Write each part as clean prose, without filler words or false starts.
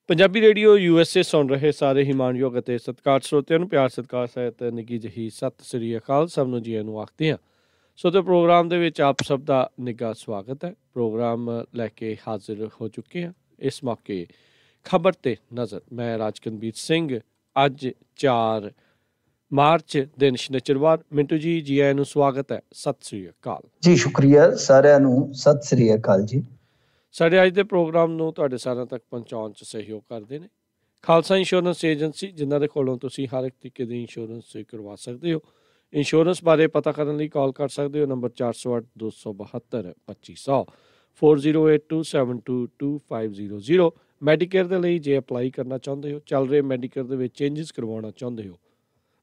Punjabi radio USA ਸੁਣ ਰਹੇ ਸਾਰੇ ਹੀ ਮਾਣਯੋਗ ਅਤੇ ਸਤਿਕਾਰ ਸਰੋਤਿਆਂ ਨੂੰ ਪਿਆਰ ਸਤਿਕਾਰ ਸਹਿਤ ਨਿੱਘੀ ਜਿਹੀ ਸਤਿ ਸ੍ਰੀ ਅਕਾਲ। ਸਭ ਨੂੰ ਜੀ ਨੂੰ ਆਖਦੇ ਹਾਂ। ਸੋ ਤੇ ਪ੍ਰੋਗਰਾਮ ਦੇ ਵਿੱਚ ਆਪ ਸਭ ਦਾ ਨਿੱਘਾ ਸਵਾਗਤ ਹੈ। ਪ੍ਰੋਗਰਾਮ ਲੈ ਕੇ ਹਾਜ਼ਰ ਹੋ ਚੁੱਕੇ ਹਾਂ। ਇਸ ਮੌਕੇ ਖਬਰ ਤੇ ਨਜ਼ਰ, ਮੈਂ ਰਾਜਕਨਵੀਰ ਸਿੰਘ। ਅੱਜ 4 ਮਾਰਚ ਦਿਨ ਸ਼ਨੀਚਰਵਾਰ। ਮਿੰਟੂ ਜੀ, ਜੀ ਆਇਆਂ ਨੂੰ ਸਵਾਗਤ ਹੈ। ਸਤਿ ਸ੍ਰੀ ਅਕਾਲ ਜੀ। ਸ਼ੁਕਰੀਆ ਸਾਰਿਆਂ ਨੂੰ, ਸਤਿ ਸ੍ਰੀ ਅਕਾਲ ਜੀ। ਸਾਡੇ ਅੱਜ ਦੇ ਪ੍ਰੋਗਰਾਮ ਨੂੰ ਤੁਹਾਡੇ ਸਾਰਿਆਂ ਤੱਕ ਪਹੁੰਚਾਉਣ 'ਚ ਸਹਿਯੋਗ ਕਰਦੇ ਨੇ ਖਾਲਸਾ ਇੰਸ਼ੋਰੈਂਸ ਏਜੰਸੀ, ਜਿਨ੍ਹਾਂ ਦੇ ਕੋਲੋਂ ਤੁਸੀਂ ਹਰ ਇੱਕ ਤਰੀਕੇ ਦੀ ਇੰਸ਼ੋਰੈਂਸ ਕਰਵਾ ਸਕਦੇ ਹੋ। ਇੰਸ਼ੋਰੈਂਸ ਬਾਰੇ ਪਤਾ ਕਰਨ ਲਈ ਕਾਲ ਕਰ ਸਕਦੇ ਹੋ ਨੰਬਰ 408-272-2500 4082722500। ਮੈਡੀਕੇਅਰ ਦੇ ਲਈ ਜੇ ਅਪਲਾਈ ਕਰਨਾ ਚਾਹੁੰਦੇ ਹੋ, ਚੱਲ ਰਹੇ ਮੈਡੀਕੇਅਰ ਦੇ ਵਿੱਚ ਚੇਂਜਸ ਕਰਵਾਉਣਾ ਚਾਹੁੰਦੇ ਹੋ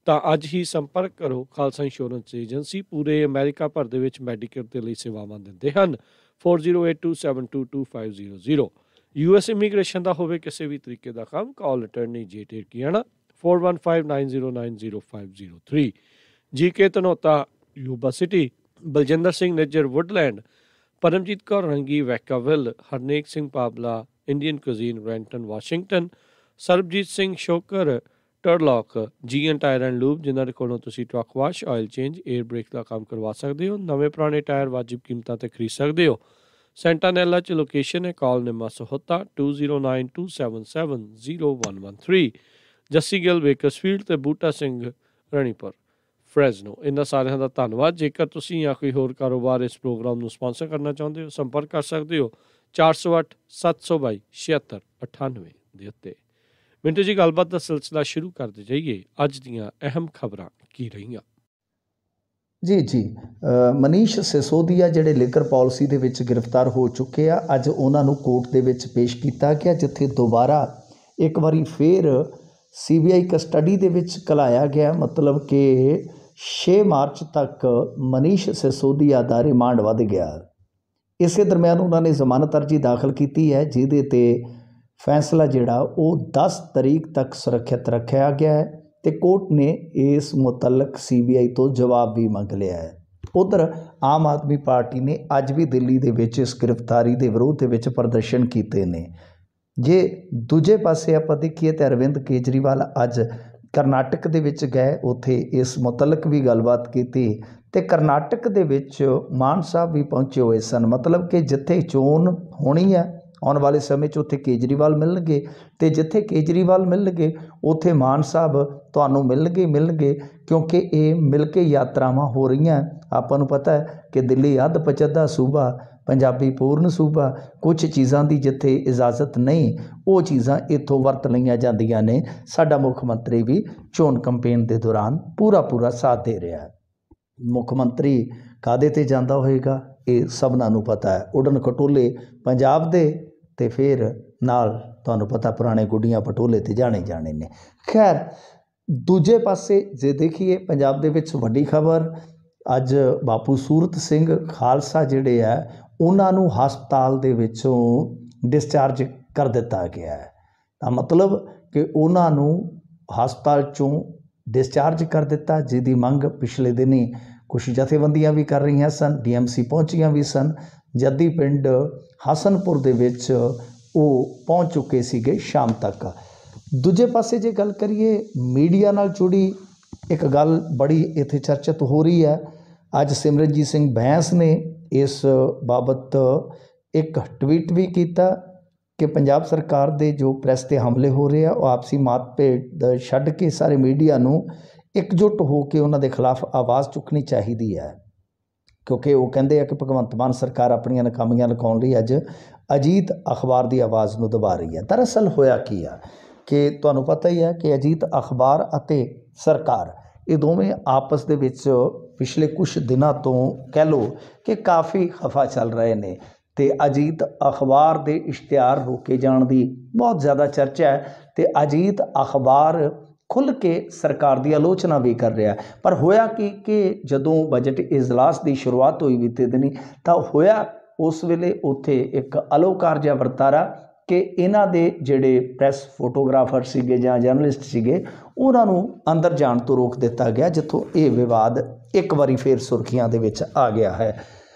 ਤਾਂ ਅੱਜ ਹੀ ਸੰਪਰਕ ਕਰੋ ਖਾਲਸਾ ਇੰਸ਼ੋਰੈਂਸ ਏਜੰਸੀ। ਪੂਰੇ ਅਮਰੀਕਾ ਭਰ ਦੇ ਵਿੱਚ ਮੈਡੀਕੇਅਰ ਦੇ ਲਈ ਸੇਵਾਵਾਂ ਦਿੰਦੇ ਹਨ। 4082722500। US ਇਮੀਗ੍ਰੇਸ਼ਨ ਦਾ ਹੋਵੇ ਕਿਸੇ ਵੀ ਤਰੀਕੇ ਦਾ ਕੰਮ, call attorney J Terkiana 4159090503। GK Dhanota Yuba City, Baljinder Singh Nijjar Woodland, Paramjit Kaur Rangi Vacaville, Harnek Singh Pabla Indian cuisine Renton Washington, Sarabjit Singh Shoker Turlock GN tire and lube, ਜਿਨ੍ਹਾਂ ਦੇ ਕੋਲੋਂ ਤੁਸੀਂ truck wash, oil change, air brake ਦਾ ਕੰਮ ਕਰਵਾ ਸਕਦੇ ਹੋ। ਨਵੇਂ ਪੁਰਾਣੇ ਟਾਇਰ ਵਾਜਿਬ ਕੀਮਤਾਂ 'ਤੇ ਖਰੀਦ ਸਕਦੇ ਹੋ। ਸੈਂਟਾਨੈਲਾ 'ਚ ਲੋਕੇਸ਼ਨ ਹੈ। ਕਾਲ ਨਿਮਾ ਸਹੋਤਾ 2092770113। ਜੱਸੀ ਗਿੱਲ ਵੇਕਰਸਫੀਲਡ ਅਤੇ ਬੂਟਾ ਸਿੰਘ ਰਣੀਪੁਰ ਫਰੈਜ਼ਨੋ। ਇਹਨਾਂ ਸਾਰਿਆਂ ਦਾ ਧੰਨਵਾਦ। ਜੇਕਰ ਤੁਸੀਂ ਜਾਂ ਕੋਈ ਹੋਰ ਕਾਰੋਬਾਰ ਇਸ ਪ੍ਰੋਗਰਾਮ ਨੂੰ ਸਪਾਂਸਰ ਕਰਨਾ ਚਾਹੁੰਦੇ ਹੋ, ਸੰਪਰਕ ਕਰ ਸਕਦੇ ਹੋ 408-722-7698 ਦੇ ਉੱਤੇ। ਮਿੰਟੂ ਜੀ, ਗੱਲਬਾਤ ਦਾ ਸਿਲਸਿਲਾ ਸ਼ੁਰੂ ਕਰਦੇ ਜਾਈਏ। ਅੱਜ ਦੀਆਂ ਅਹਿਮ ਖਬਰਾਂ ਕੀ ਰਹੀਆਂ? ਜੀ ਮਨੀਸ਼ ਸਿਸੋਦੀਆ ਜਿਹੜੇ ਲਿਕਰ ਪਾਲਿਸੀ ਦੇ ਵਿੱਚ ਗ੍ਰਿਫਤਾਰ ਹੋ ਚੁੱਕੇ ਆ, ਅੱਜ ਉਹਨਾਂ ਨੂੰ ਕੋਰਟ ਦੇ ਵਿੱਚ ਪੇਸ਼ ਕੀਤਾ ਗਿਆ, ਜਿੱਥੇ ਦੁਬਾਰਾ ਇੱਕ ਵਾਰੀ ਫੇਰ CBI ਕਸਟਡੀ ਦੇ ਵਿੱਚ ਘਲਾਇਆ ਗਿਆ। ਮਤਲਬ ਕਿ 6 ਮਾਰਚ ਤੱਕ ਮਨੀਸ਼ ਸਿਸੋਦੀਆ ਦਾ ਰਿਮਾਂਡ ਵੱਧ ਗਿਆ। ਇਸੇ ਦਰਮਿਆਨ ਉਹਨਾਂ ਨੇ ਜ਼ਮਾਨਤ ਅਰਜੀ ਦਾਖਲ ਕੀਤੀ ਹੈ, ਜਿਹਦੇ 'ਤੇ ਫੈਸਲਾ ਜਿਹੜਾ ਉਹ 10 ਤਰੀਕ ਤੱਕ ਸੁਰੱਖਿਅਤ ਰੱਖਿਆ ਗਿਆ ਹੈ ਅਤੇ ਕੋਰਟ ਨੇ ਇਸ ਮੁਤਲਕ CBI ਤੋਂ ਜਵਾਬ ਵੀ ਮੰਗ ਲਿਆ ਹੈ। ਉੱਧਰ ਆਮ ਆਦਮੀ ਪਾਰਟੀ ਨੇ ਅੱਜ ਵੀ ਦਿੱਲੀ ਦੇ ਵਿੱਚ ਇਸ ਗ੍ਰਿਫਤਾਰੀ ਦੇ ਵਿਰੋਧ ਦੇ ਵਿੱਚ ਪ੍ਰਦਰਸ਼ਨ ਕੀਤੇ ਨੇ। ਜੇ ਦੂਜੇ ਪਾਸੇ ਆਪਾਂ ਦੇਖੀਏ ਤਾਂ ਅਰਵਿੰਦ ਕੇਜਰੀਵਾਲ ਅੱਜ ਕਰਨਾਟਕ ਦੇ ਵਿੱਚ ਗਏ, ਉੱਥੇ ਇਸ ਮੁਤਲਕ ਵੀ ਗੱਲਬਾਤ ਕੀਤੀ ਅਤੇ ਕਰਨਾਟਕ ਦੇ ਵਿੱਚ ਮਾਨ ਸਾਹਿਬ ਵੀ ਪਹੁੰਚੇ ਹੋਏ ਸਨ। ਮਤਲਬ ਕਿ ਜਿੱਥੇ ਚੋਣ ਹੋਣੀ ਹੈ ਆਉਣ ਵਾਲੇ ਸਮੇਂ 'ਚ, ਉੱਥੇ ਕੇਜਰੀਵਾਲ ਮਿਲਣਗੇ ਅਤੇ ਜਿੱਥੇ ਕੇਜਰੀਵਾਲ ਮਿਲਣਗੇ ਉੱਥੇ ਮਾਨ ਸਾਹਿਬ ਤੁਹਾਨੂੰ ਮਿਲਣਗੇ ਕਿਉਂਕਿ ਇਹ ਮਿਲ ਕੇ ਯਾਤਰਾਵਾਂ ਹੋ ਰਹੀਆਂ। ਆਪਾਂ ਨੂੰ ਪਤਾ ਹੈ ਕਿ ਦਿੱਲੀ ਅੱਧ ਪਚੱਧਾ ਸੂਬਾ, ਪੰਜਾਬੀ ਪੂਰਨ ਸੂਬਾ, ਕੁਛ ਚੀਜ਼ਾਂ ਦੀ ਜਿੱਥੇ ਇਜਾਜ਼ਤ ਨਹੀਂ, ਉਹ ਚੀਜ਼ਾਂ ਇੱਥੋਂ ਵਰਤ ਲਈਆਂ ਜਾਂਦੀਆਂ ਨੇ। ਸਾਡਾ ਮੁੱਖ ਮੰਤਰੀ ਵੀ ਚੋਣ ਕੰਪੇਨ ਦੇ ਦੌਰਾਨ ਪੂਰਾ ਸਾਥ ਦੇ ਰਿਹਾ ਹੈ। ਮੁੱਖ ਮੰਤਰੀ ਕਾਹਦੇ 'ਤੇ ਜਾਂਦਾ ਹੋਏਗਾ ਇਹ ਸਭਨਾਂ ਨੂੰ ਪਤਾ ਹੈ। ਉਡਣ ਖਟੋਲੇ ਪੰਜਾਬ ਦੇ ਅਤੇ ਫਿਰ ਨਾਲ ਤੁਹਾਨੂੰ ਪਤਾ ਪੁਰਾਣੇ ਗੁੱਡੀਆਂ ਪਟੋਲੇ 'ਤੇ ਜਾਣੇ ਨੇ। ਖੈਰ, ਦੂਜੇ ਪਾਸੇ ਜੇ ਦੇਖੀਏ ਪੰਜਾਬ ਦੇ ਵਿੱਚ ਵੱਡੀ ਖਬਰ, ਅੱਜ ਬਾਪੂ ਸੂਰਤ ਸਿੰਘ ਖਾਲਸਾ ਜਿਹੜੇ ਹੈ ਉਹਨਾਂ ਨੂੰ ਹਸਪਤਾਲ ਦੇ ਵਿੱਚੋਂ ਡਿਸਚਾਰਜ ਕਰ ਦਿੱਤਾ ਗਿਆ ਹੈ। ਤਾਂ ਮਤਲਬ ਕਿ ਉਹਨਾਂ ਨੂੰ ਹਸਪਤਾਲ 'ਚੋਂ ਡਿਸਚਾਰਜ ਕਰ ਦਿੱਤਾ, ਜਿਹਦੀ ਮੰਗ ਪਿਛਲੇ ਦਿਨੀਂ ਕੁਛ ਜਥੇਬੰਦੀਆਂ ਵੀ ਕਰ ਰਹੀਆਂ ਸਨ, DMC ਪਹੁੰਚੀਆਂ ਵੀ ਸਨ। ਜੱਦੀ ਪਿੰਡ ਹਸਨਪੁਰ ਦੇ ਵਿੱਚ ਉਹ ਪਹੁੰਚ ਚੁੱਕੇ ਸੀਗੇ ਸ਼ਾਮ ਤੱਕ। ਦੂਜੇ ਪਾਸੇ ਜੇ ਗੱਲ ਕਰੀਏ ਮੀਡੀਆ ਨਾਲ ਜੁੜੀ ਇੱਕ ਗੱਲ ਬੜੀ ਇੱਥੇ ਚਰਚਿਤ ਹੋ ਰਹੀ ਹੈ। ਅੱਜ ਸਿਮਰਨਜੀਤ ਸਿੰਘ ਬੈਂਸ ਨੇ ਇਸ ਬਾਬਤ ਇੱਕ ਟਵੀਟ ਵੀ ਕੀਤਾ ਕਿ ਪੰਜਾਬ ਸਰਕਾਰ ਦੇ ਜੋ ਪ੍ਰੈਸ 'ਤੇ ਹਮਲੇ ਹੋ ਰਹੇ ਆ, ਉਹ ਆਪਸੀ ਮਤਭੇਦ ਛੱਡ ਕੇ ਸਾਰੇ ਮੀਡੀਆ ਨੂੰ ਇਕਜੁੱਟ ਹੋ ਕੇ ਉਹਨਾਂ ਦੇ ਖਿਲਾਫ ਆਵਾਜ਼ ਚੁੱਕਣੀ ਚਾਹੀਦੀ ਹੈ। ਕਿਉਂਕਿ ਉਹ ਕਹਿੰਦੇ ਆ ਕਿ ਭਗਵੰਤ ਮਾਨ ਸਰਕਾਰ ਆਪਣੀਆਂ ਨਾਕਾਮੀਆਂ ਲੁਕਾਉਣ ਲਈ ਅੱਜ ਅਜੀਤ ਅਖਬਾਰ ਦੀ ਆਵਾਜ਼ ਨੂੰ ਦਬਾ ਰਹੀ ਹੈ। ਦਰਅਸਲ ਹੋਇਆ ਕੀ ਆ ਕਿ ਤੁਹਾਨੂੰ ਪਤਾ ਹੀ ਹੈ ਕਿ ਅਜੀਤ ਅਖਬਾਰ ਅਤੇ ਸਰਕਾਰ ਇਹ ਦੋਵੇਂ ਆਪਸ ਦੇ ਵਿੱਚ ਪਿਛਲੇ ਕੁਛ ਦਿਨਾਂ ਤੋਂ ਕਹਿ ਲਓ ਕਿ ਕਾਫੀ ਖਫਾ ਚੱਲ ਰਹੇ ਨੇ ਅਤੇ ਅਜੀਤ ਅਖਬਾਰ ਦੇ ਇਸ਼ਤਿਹਾਰ ਰੋਕੇ ਜਾਣ ਦੀ ਬਹੁਤ ਜ਼ਿਆਦਾ ਚਰਚਾ ਹੈ ਅਤੇ ਅਜੀਤ ਅਖਬਾਰ ਖੁੱਲ੍ਹ ਕੇ ਸਰਕਾਰ ਦੀ ਆਲੋਚਨਾ ਵੀ ਕਰ ਰਿਹਾ। ਪਰ ਹੋਇਆ ਕਿ ਜਦੋਂ ਬਜਟ ਇਜਲਾਸ ਦੀ ਸ਼ੁਰੂਆਤ ਹੋਈ ਬੀਤੇ ਦਿਨੀ, ਤਾਂ ਹੋਇਆ ਉਸ ਵੇਲੇ ਉੱਥੇ ਇੱਕ ਅਲੋਕਾਰ ਜਿਹਾ ਵਰਤਾਰਾ ਕਿ ਇਹਨਾਂ ਦੇ ਜਿਹੜੇ ਪ੍ਰੈਸ ਫੋਟੋਗ੍ਰਾਫਰ ਸੀਗੇ ਜਾਂ ਜਰਨਲਿਸਟ ਸੀਗੇ, ਉਹਨਾਂ ਨੂੰ ਅੰਦਰ ਜਾਣ ਤੋਂ ਰੋਕ ਦਿੱਤਾ ਗਿਆ, ਜਿੱਥੋਂ ਇਹ ਵਿਵਾਦ ਇੱਕ ਵਾਰੀ ਫੇਰ ਸੁਰਖੀਆਂ ਦੇ ਵਿੱਚ ਆ ਗਿਆ ਹੈ।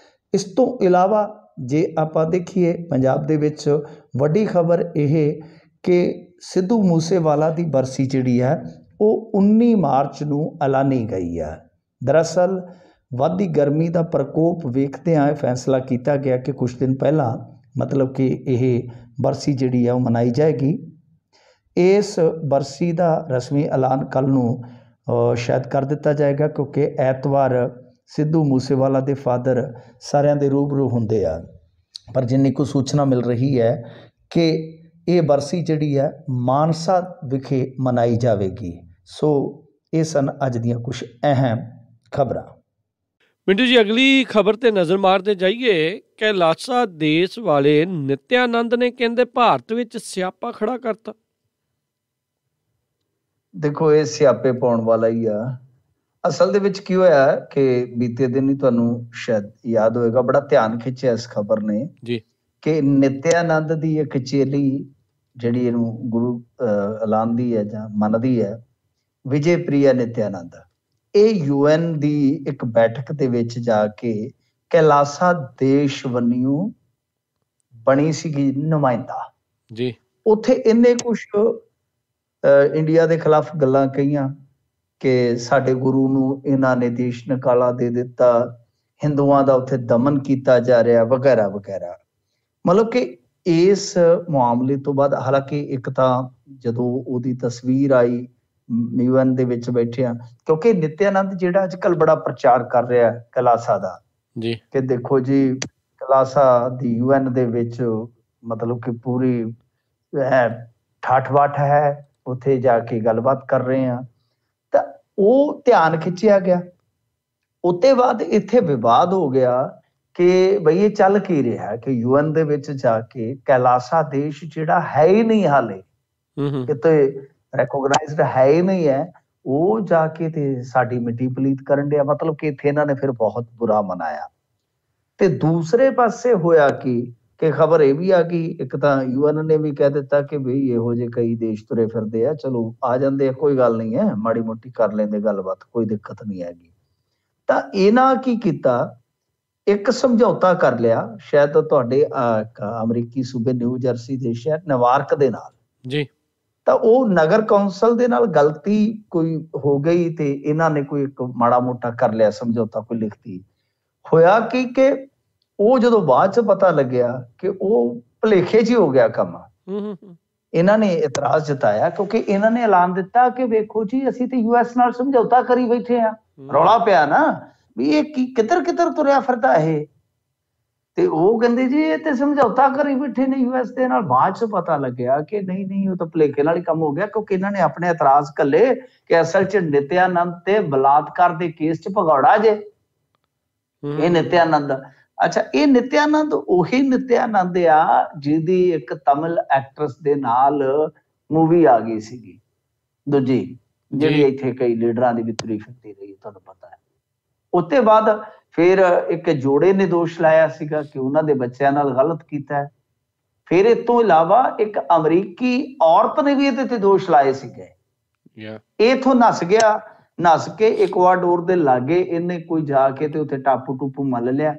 ਇਸ ਤੋਂ ਇਲਾਵਾ ਜੇ ਆਪਾਂ ਦੇਖੀਏ ਪੰਜਾਬ ਦੇ ਵਿੱਚ ਵੱਡੀ ਖਬਰ ਇਹ ਕਿ ਸਿੱਧੂ ਮੂਸੇਵਾਲਾ ਦੀ ਬਰਸੀ ਜਿਹੜੀ ਹੈ ਉਹ 19 ਮਾਰਚ ਨੂੰ ਐਲਾਨੀ ਗਈ ਹੈ। ਦਰਅਸਲ ਵੱਧਦੀ ਗਰਮੀ ਦਾ ਪ੍ਰਕੋਪ ਵੇਖਦਿਆਂ ਇਹ ਫੈਸਲਾ ਕੀਤਾ ਗਿਆ ਕਿ ਕੁਛ ਦਿਨ ਪਹਿਲਾਂ ਮਤਲਬ ਕਿ ਇਹ ਬਰਸੀ ਜਿਹੜੀ ਹੈ ਉਹ ਮਨਾਈ ਜਾਏਗੀ। ਇਸ ਬਰਸੀ ਦਾ ਰਸਮੀ ਐਲਾਨ ਕੱਲ੍ਹ ਨੂੰ ਸ਼ਾਇਦ ਕਰ ਦਿੱਤਾ ਜਾਏਗਾ, ਕਿਉਂਕਿ ਐਤਵਾਰ ਸਿੱਧੂ ਮੂਸੇਵਾਲਾ ਦੇ ਫਾਦਰ ਸਾਰਿਆਂ ਦੇ ਰੂਬਰੂ ਹੁੰਦੇ ਆ। ਪਰ ਜਿੰਨੀ ਕੁ ਸੂਚਨਾ ਮਿਲ ਰਹੀ ਹੈ ਕਿ ਇਹ ਬਰਸੀ ਜਿਹੜੀ ਹੈ ਮਾਨਸਾ ਵਿਖੇ ਮਨਾਈ ਜਾਵੇਗੀ। ਸੋ ਇਹ ਸਨ ਅੱਜ ਦੀਆਂ ਕੁਝ ਅਹਿਮ ਖਬਰਾਂ। ਮਿੰਟੂ ਜੀ, ਅਗਲੀ ਖਬਰ ਤੇ ਨਜ਼ਰ ਮਾਰਦੇ ਜਾਈਏ। ਕੈਲਾਸਾ ਦੇਸ਼ ਵਾਲੇ ਨਿਤਿਆਨੰਦ ਨੇ ਕਹਿੰਦੇ ਭਾਰਤ ਵਿੱਚ ਸਿਆਪਾ ਖੜਾ ਕਰਤਾ। ਦੇਖੋ, ਇਹ ਸਿਆਪੇ ਪਾਉਣ ਵਾਲਾ ਹੀ ਆ। ਅਸਲ ਦੇ ਵਿੱਚ ਕੀ ਹੋਇਆ ਕਿ ਬੀਤੇ ਦਿਨ ਹੀ ਤੁਹਾਨੂੰ ਸ਼ਾਇਦ ਯਾਦ ਹੋਏਗਾ, ਬੜਾ ਧਿਆਨ ਖਿੱਚਿਆ ਇਸ ਖਬਰ ਨੇ ਜੀ ਕਿ ਨਿਤਿਆਨੰਦ ਦੀ ਇੱਕ ਚੇਲੀ ਜਿਹੜੀ ਇਹਨੂੰ ਗੁਰੂ ਐਲਾਨਦੀ ਹੈ ਜਾਂ ਮੰਨਦੀ ਹੈ, ਵਿਜੇ ਪ੍ਰਿਆ ਨਿਤਿਆਨੰਦ, ਇਹ UN ਦੀ ਇੱਕ ਬੈਠਕ ਦੇ ਵਿੱਚ ਜਾ ਕੇ ਕੈਲਾਸਾ ਦੇਸ਼ ਵੰਨਿਓ ਬਣੀ ਸੀਗੀ ਨੁਮਾਇੰਦਾ ਜੀ। ਉੱਥੇ ਇਹਨੇ ਕੁਛ ਇੰਡੀਆ ਦੇ ਖਿਲਾਫ ਗੱਲਾਂ ਕਹੀਆਂ ਕਿ ਸਾਡੇ ਗੁਰੂ ਨੂੰ ਇਹਨਾਂ ਨੇ ਦੇਸ਼ ਨਿਕਾਲਾ ਦੇ ਦਿੱਤਾ, ਹਿੰਦੂਆਂ ਦਾ ਉੱਥੇ ਦਮਨ ਕੀਤਾ ਜਾ ਰਿਹਾ ਵਗੈਰਾ ਵਗੈਰਾ। ਮਤਲਬ ਕਿ ਇਸ ਮਾਮਲੇ ਤੋਂ ਬਾਅਦ, ਹਾਲਾਂਕਿ ਇੱਕ ਤਾਂ ਜਦੋਂ ਉਹਦੀ ਤਸਵੀਰ ਆਈ UN ਦੇ ਵਿੱਚ ਬੈਠਿਆ, ਕਿਉਂਕਿ ਨਿਤਿਆਨੰਦ ਜਿਹੜਾ ਅੱਜ ਕੱਲ੍ਹ ਬੜਾ ਪ੍ਰਚਾਰ ਕਰ ਰਿਹਾ ਕੈਲਾਸਾ ਦਾ ਜੀ ਕਿ ਦੇਖੋ ਜੀ ਕੈਲਾਸਾ ਦੀ UN ਦੇ ਵਿੱਚ ਮਤਲਬ ਕਿ ਪੂਰੀ ਠਾਠ ਬਾਠ ਹੈ, ਉੱਥੇ ਜਾ ਕੇ ਗੱਲਬਾਤ ਕਰ ਰਹੇ ਹਾਂ, ਤਾਂ ਉਹ ਧਿਆਨ ਖਿੱਚਿਆ ਗਿਆ। ਉੱਤੇ ਬਾਅਦ ਇੱਥੇ ਵਿਵਾਦ ਹੋ ਗਿਆ ਕਿ ਬਈ ਇਹ ਚੱਲ ਕੀ ਰਿਹਾ ਕਿ UN ਦੇ ਵਿੱਚ ਜਾ ਕੇ ਕੈਲਾਸਾ ਦੇਸ਼ ਜਿਹੜਾ ਹੈ ਹੀ ਨਹੀਂ, ਹਾਲੇ ਕਿਤੇ ਰੈਕੋਗਨਾਈਜ਼ਡ ਹੈ ਹੀ ਨਹੀਂ ਹੈ, ਉਹ ਜਾ ਕੇ ਤੇ ਸਾਡੀ ਮਿੱਟੀ ਪਲੀਤ ਕਰਨ ਡਿਆ। ਮਤਲਬ ਕਿ ਇੱਥੇ ਇਹਨਾਂ ਨੇ ਫਿਰ ਬਹੁਤ ਬੁਰਾ ਮਨਾਇਆ। ਤੇ ਦੂਸਰੇ ਪਾਸੇ ਹੋਇਆ ਕਿ ਖਬਰ ਇਹ ਵੀ ਆ ਗਈ, ਇੱਕ ਤਾਂ UN ਨੇ ਵੀ ਕਹਿ ਦਿੱਤਾ ਕਿ ਬਈ ਇਹੋ ਜਿਹੇ ਕਈ ਦੇਸ਼ ਤੁਰੇ ਫਿਰਦੇ ਆ, ਚਲੋ ਆ ਜਾਂਦੇ ਆ, ਕੋਈ ਗੱਲ ਨਹੀਂ ਹੈ, ਮਾੜੀ ਮੋਟੀ ਕਰ ਲੈਂਦੇ ਗੱਲਬਾਤ, ਕੋਈ ਦਿੱਕਤ ਨਹੀਂ ਹੈਗੀ। ਤਾਂ ਇਹਨਾਂ ਕੀ ਕੀਤਾ, ਇੱਕ ਸਮਝੌਤਾ ਕਰ ਲਿਆ, ਸ਼ਾਇਦ ਤੁਹਾਡੇ ਅਮਰੀਕੀ ਸੂਬੇ ਨਿਊ ਜਰਸੀ ਦੇ ਸ਼ਹਿਰ ਨਿਵਾਰਕ ਦੇ ਨਾਲ ਜੀ। ਤਾਂ ਉਹ ਨਗਰ ਕੌਂਸਲ ਦੇ ਨਾਲ ਗਲਤੀ ਕੋਈ ਹੋ ਗਈ ਤੇ ਇਹਨਾਂ ਨੇ ਕੋਈ ਇੱਕ ਮਾੜਾ ਮੋਟਾ ਕਰ ਲਿਆ ਸਮਝੌਤਾ, ਕੋਈ ਲਿਖਤੀ। ਹੋਇਆ ਕਿ ਉਹ ਜਦੋਂ ਬਾਅਦ ਚ ਪਤਾ ਲੱਗਿਆ ਕਿ ਉਹ ਭੁਲੇਖੇ 'ਚ ਹੀ ਹੋ ਗਿਆ ਕੰਮ। ਇਹਨਾਂ ਨੇ ਇਤਰਾਜ਼ ਜਤਾਇਆ ਕਿਉਂਕਿ ਇਹਨਾਂ ਨੇ ਐਲਾਨ ਦਿੱਤਾ ਕਿ ਵੇਖੋ ਜੀ ਅਸੀਂ ਤੇ US ਨਾਲ ਸਮਝੌਤਾ ਕਰੀ ਬੈਠੇ ਆ। ਰੌਲਾ ਪਿਆ ਨਾ ਵੀ ਇਹ ਕੀ ਕਿੱਧਰ ਤੁਰਿਆ ਫਿਰਦਾ ਇਹ, ਤੇ ਉਹ ਕਹਿੰਦੇ ਜੀ ਇਹ ਤੇ ਸਮਝੌਤਾ ਕਰੀ ਬੈਠੇ ਨੇ US ਦੇ ਨਾਲ। ਬਾਅਦ ਚ ਪਤਾ ਲੱਗਿਆ ਕਿ ਨਹੀਂ, ਉਹ ਤਾਂ ਭੁਲੇਖੇ ਨਾਲ ਹੀ ਕੰਮ ਹੋ ਗਿਆ, ਕਿਉਂਕਿ ਇਹਨਾਂ ਨੇ ਆਪਣੇ ਇਤਰਾਜ਼ ਕੱਲੇ ਕਿ ਅਸਲ ਚ ਨਿਤਿਆਨੰਦ ਤੇ ਬਲਾਤਕਾਰ ਦੇ ਕੇਸ ਚ ਭਗੌੜਾ ਜੇ ਇਹ ਨਿਤਿਆਨੰਦ। ਅੱਛਾ, ਇਹ ਨਿਤਿਆਨੰਦ ਉਹੀ ਨਿਤਿਆਨੰਦ ਆ ਜਿਹਦੀ ਇੱਕ ਤਮਿਲ ਐਕਟਰਸ ਦੇ ਨਾਲ ਮੂਵੀ ਆ ਗਈ ਸੀਗੀ ਦੂਜੀ, ਜਿਹੜੀ ਇੱਥੇ ਕਈ ਲੀਡਰਾਂ ਦੀ ਵੀ ਤੁਰੀ ਫਿਰਦੀ ਰਹੀ, ਤੁਹਾਨੂੰ ਪਤਾ ਹੈ। ਉੱਤੇ ਬਾਅਦ ਫਿਰ ਇੱਕ ਜੋੜੇ ਨੇ ਦੋਸ਼ ਲਾਇਆ ਸੀਗਾ ਕਿ ਉਹਨਾਂ ਦੇ ਬੱਚਿਆਂ ਨਾਲ ਗਲਤ ਕੀਤਾ ਹੈ। ਫਿਰ ਇਸ ਤੋਂ ਇਲਾਵਾ ਇੱਕ ਅਮਰੀਕੀ ਔਰਤ ਨੇ ਵੀ ਇਹਦੇ ਤੇ ਦੋਸ਼ ਲਾਏ ਸੀਗੇ। ਇਹ ਇੱਥੋਂ ਨੱਸ ਕੇ ਇਕਵਾਡੋਰ ਦੇ ਲਾਗੇ ਇਹਨੇ ਕੋਈ ਜਾ ਕੇ ਤੇ ਉੱਥੇ ਟਾਪੂ ਮੱਲ ਲਿਆ।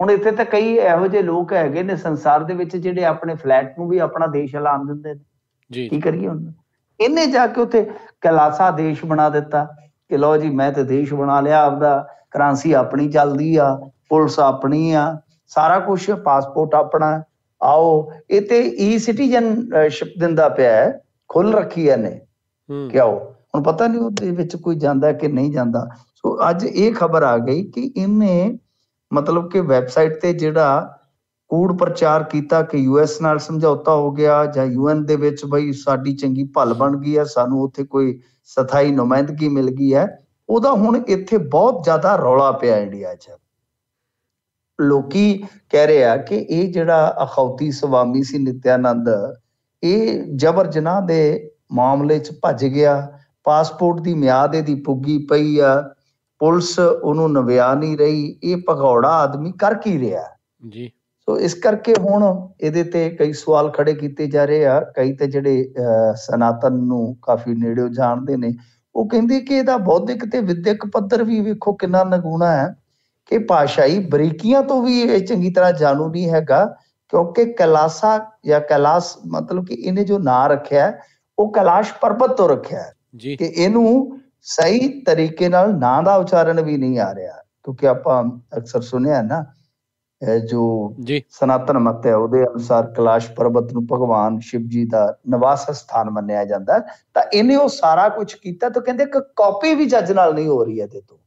ਹੁਣ ਇੱਥੇ ਤਾਂ ਕਈ ਇਹੋ ਜਿਹੇ ਲੋਕ ਹੈਗੇ ਨੇ ਸੰਸਾਰ ਦੇ ਵਿੱਚ ਜਿਹੜੇ ਆਪਣੇ ਫਲੈਟ ਨੂੰ ਵੀ ਆਪਣਾ ਦੇਸ਼ ਐਲਾਨ ਦਿੰਦੇ ਨੇ। ਕੀ ਕਰੀਏ ਹੁਣ? ਇਹਨੇ ਜਾ ਕੇ ਉੱਥੇ ਕੈਲਾਸਾ ਦੇਸ਼ ਬਣਾ ਦਿੱਤਾ ਕਿ ਲਓ ਜੀ ਮੈਂ ਤੇ ਦੇਸ਼ ਬਣਾ ਲਿਆ ਆਪਦਾ, ਕਰੰਸੀ ਆਪਣੀ ਚੱਲਦੀ ਆ, ਪੁਲਿਸ ਆਪਣੀ ਆ, ਸਾਰਾ ਕੁਛ, ਪਾਸਪੋਰਟ ਆਪਣਾ, ਆਓ। ਇਹ ਤੇ E-ਸਿਟੀਜ਼ਨਸ਼ਿਪ ਦਿੰਦਾ ਪਿਆ ਹੈ, ਖੁੱਲ ਰੱਖੀ ਇਹਨੇ ਕਿ ਆਓ। ਹੁਣ ਪਤਾ ਨਹੀਂ ਉਹਦੇ ਵਿੱਚ ਕੋਈ ਜਾਂਦਾ ਕਿ ਨਹੀਂ ਜਾਂਦਾ। ਸੋ ਅੱਜ ਇਹ ਖਬਰ ਆ ਗਈ ਕਿ ਇਹਨੇ ਮਤਲਬ ਕਿ ਵੈਬਸਾਈਟ ਤੇ ਜਿਹੜਾ ਕੂੜ ਪ੍ਰਚਾਰ ਕੀਤਾ ਕਿ US ਨਾਲ ਸਮਝੌਤਾ ਹੋ ਗਿਆ ਜਾਂ UN ਦੇ ਵਿੱਚ ਬਈ ਸਾਡੀ ਚੰਗੀ ਭਲ ਬਣ ਗਈ ਹੈ, ਸਾਨੂੰ ਉੱਥੇ ਕੋਈ ਸਥਾਈ ਨੁਮਾਇੰਦਗੀ ਮਿਲ ਗਈ ਹੈ, ਉਹਦਾ ਹੁਣ ਇੱਥੇ ਬਹੁਤ ਜ਼ਿਆਦਾ ਰੌਲਾ ਪਿਆ ਇੰਡੀਆ 'ਚ। ਲੋਕੀ ਕਹਿ ਰਹੇ ਆ ਕਿ ਇਹ ਜਿਹੜਾ ਅਖੌਤੀ ਸਵਾਮੀ ਸੀ ਨਿਤਿਆਨੰਦ, ਇਹ ਜਬਰ ਜਨਾਹ ਦੇ ਮਾਮਲੇ 'ਚ ਭੱਜ ਗਿਆ, ਪਾਸਪੋਰਟ ਦੀ ਮਿਆਦ ਇਹਦੀ ਪੁੱਗੀ ਪਈ ਆ, ਪੁਲਿਸ ਉਹਨੂੰ ਨਵਿਆ ਨਹੀਂ ਰਹੀ, ਇਹ ਭਗੌੜਾ ਆਦਮੀ ਕਰ ਕੀ ਰਿਹਾ ਜੀ। ਸੋ ਇਸ ਕਰਕੇ ਹੁਣ ਇਹਦੇ ਤੇ ਕਈ ਸਵਾਲ ਖੜੇ ਕੀਤੇ ਜਾ ਰਹੇ ਆ। ਕਈ ਤੇ ਜਿਹੜੇ ਸਨਾਤਨ ਨੂੰ ਕਾਫੀ ਨੇੜਿਓਂ ਜਾਣਦੇ ਨੇ, ਉਹ ਕਹਿੰਦੇ ਕਿ ਇਹਦਾ ਬੌਧਿਕ ਤੇ ਵਿਦਿਅਕ ਪੱਧਰ ਵੀ ਵੇਖੋ ਕਿੰਨਾ ਨਗੂਣਾ ਹੈ, ਕਿ ਭਾਸ਼ਾਈ ਬਰੀਕੀਆਂ ਤੋਂ ਵੀ ਇਹ ਚੰਗੀ ਤਰ੍ਹਾਂ ਜਾਣੂ ਨਹੀਂ ਹੈਗਾ ਕਿਉਂਕਿ ਕੈਲਾਸਾ ਜਾਂ ਕੈਲਾਸ਼ ਮਤਲਬ ਕਿ ਇਹਨੇ ਜੋ ਨਾਂ ਰੱਖਿਆ ਹੈ, ਉਹ ਕੈਲਾਸ਼ ਪਰਬਤ ਤੋਂ ਰੱਖਿਆ ਹੈ ਜੀ ਕਿ ਇਹਨੂੰ ਸਹੀ ਤਰੀਕੇ ਨਾਲ ਨਾਂ ਦਾ ਉਚਾਰਨ ਵੀ ਨਹੀਂ ਆ ਰਿਹਾ, ਕਿਉਂਕਿ ਆਪਾਂ ਅਕਸਰ ਸੁਣਿਆ ਨਾ ਜੋ ਜੀ ਸਨਾਤਨ ਮਤ ਹੈ ਉਹਦੇ ਅਨੁਸਾਰ ਕੈਲਾਸ਼ ਪਰਬਤ ਨੂੰ ਭਗਵਾਨ ਸ਼ਿਵ ਜੀ ਦਾ ਨਿਵਾਸ ਸਥਾਨ ਮੰਨਿਆ ਜਾਂਦਾ ਹੈ। ਤਾਂ ਇਹਨੇ ਉਹ ਸਾਰਾ ਕੁਝ ਕੀਤਾ, ਤਾਂ ਕਹਿੰਦੇ ਕਿ ਕਾਪੀ ਵੀ ਚੱਜ ਨਾਲ ਨਹੀਂ ਹੋ ਰਹੀ ਇਹਦੇ ਤੋਂ।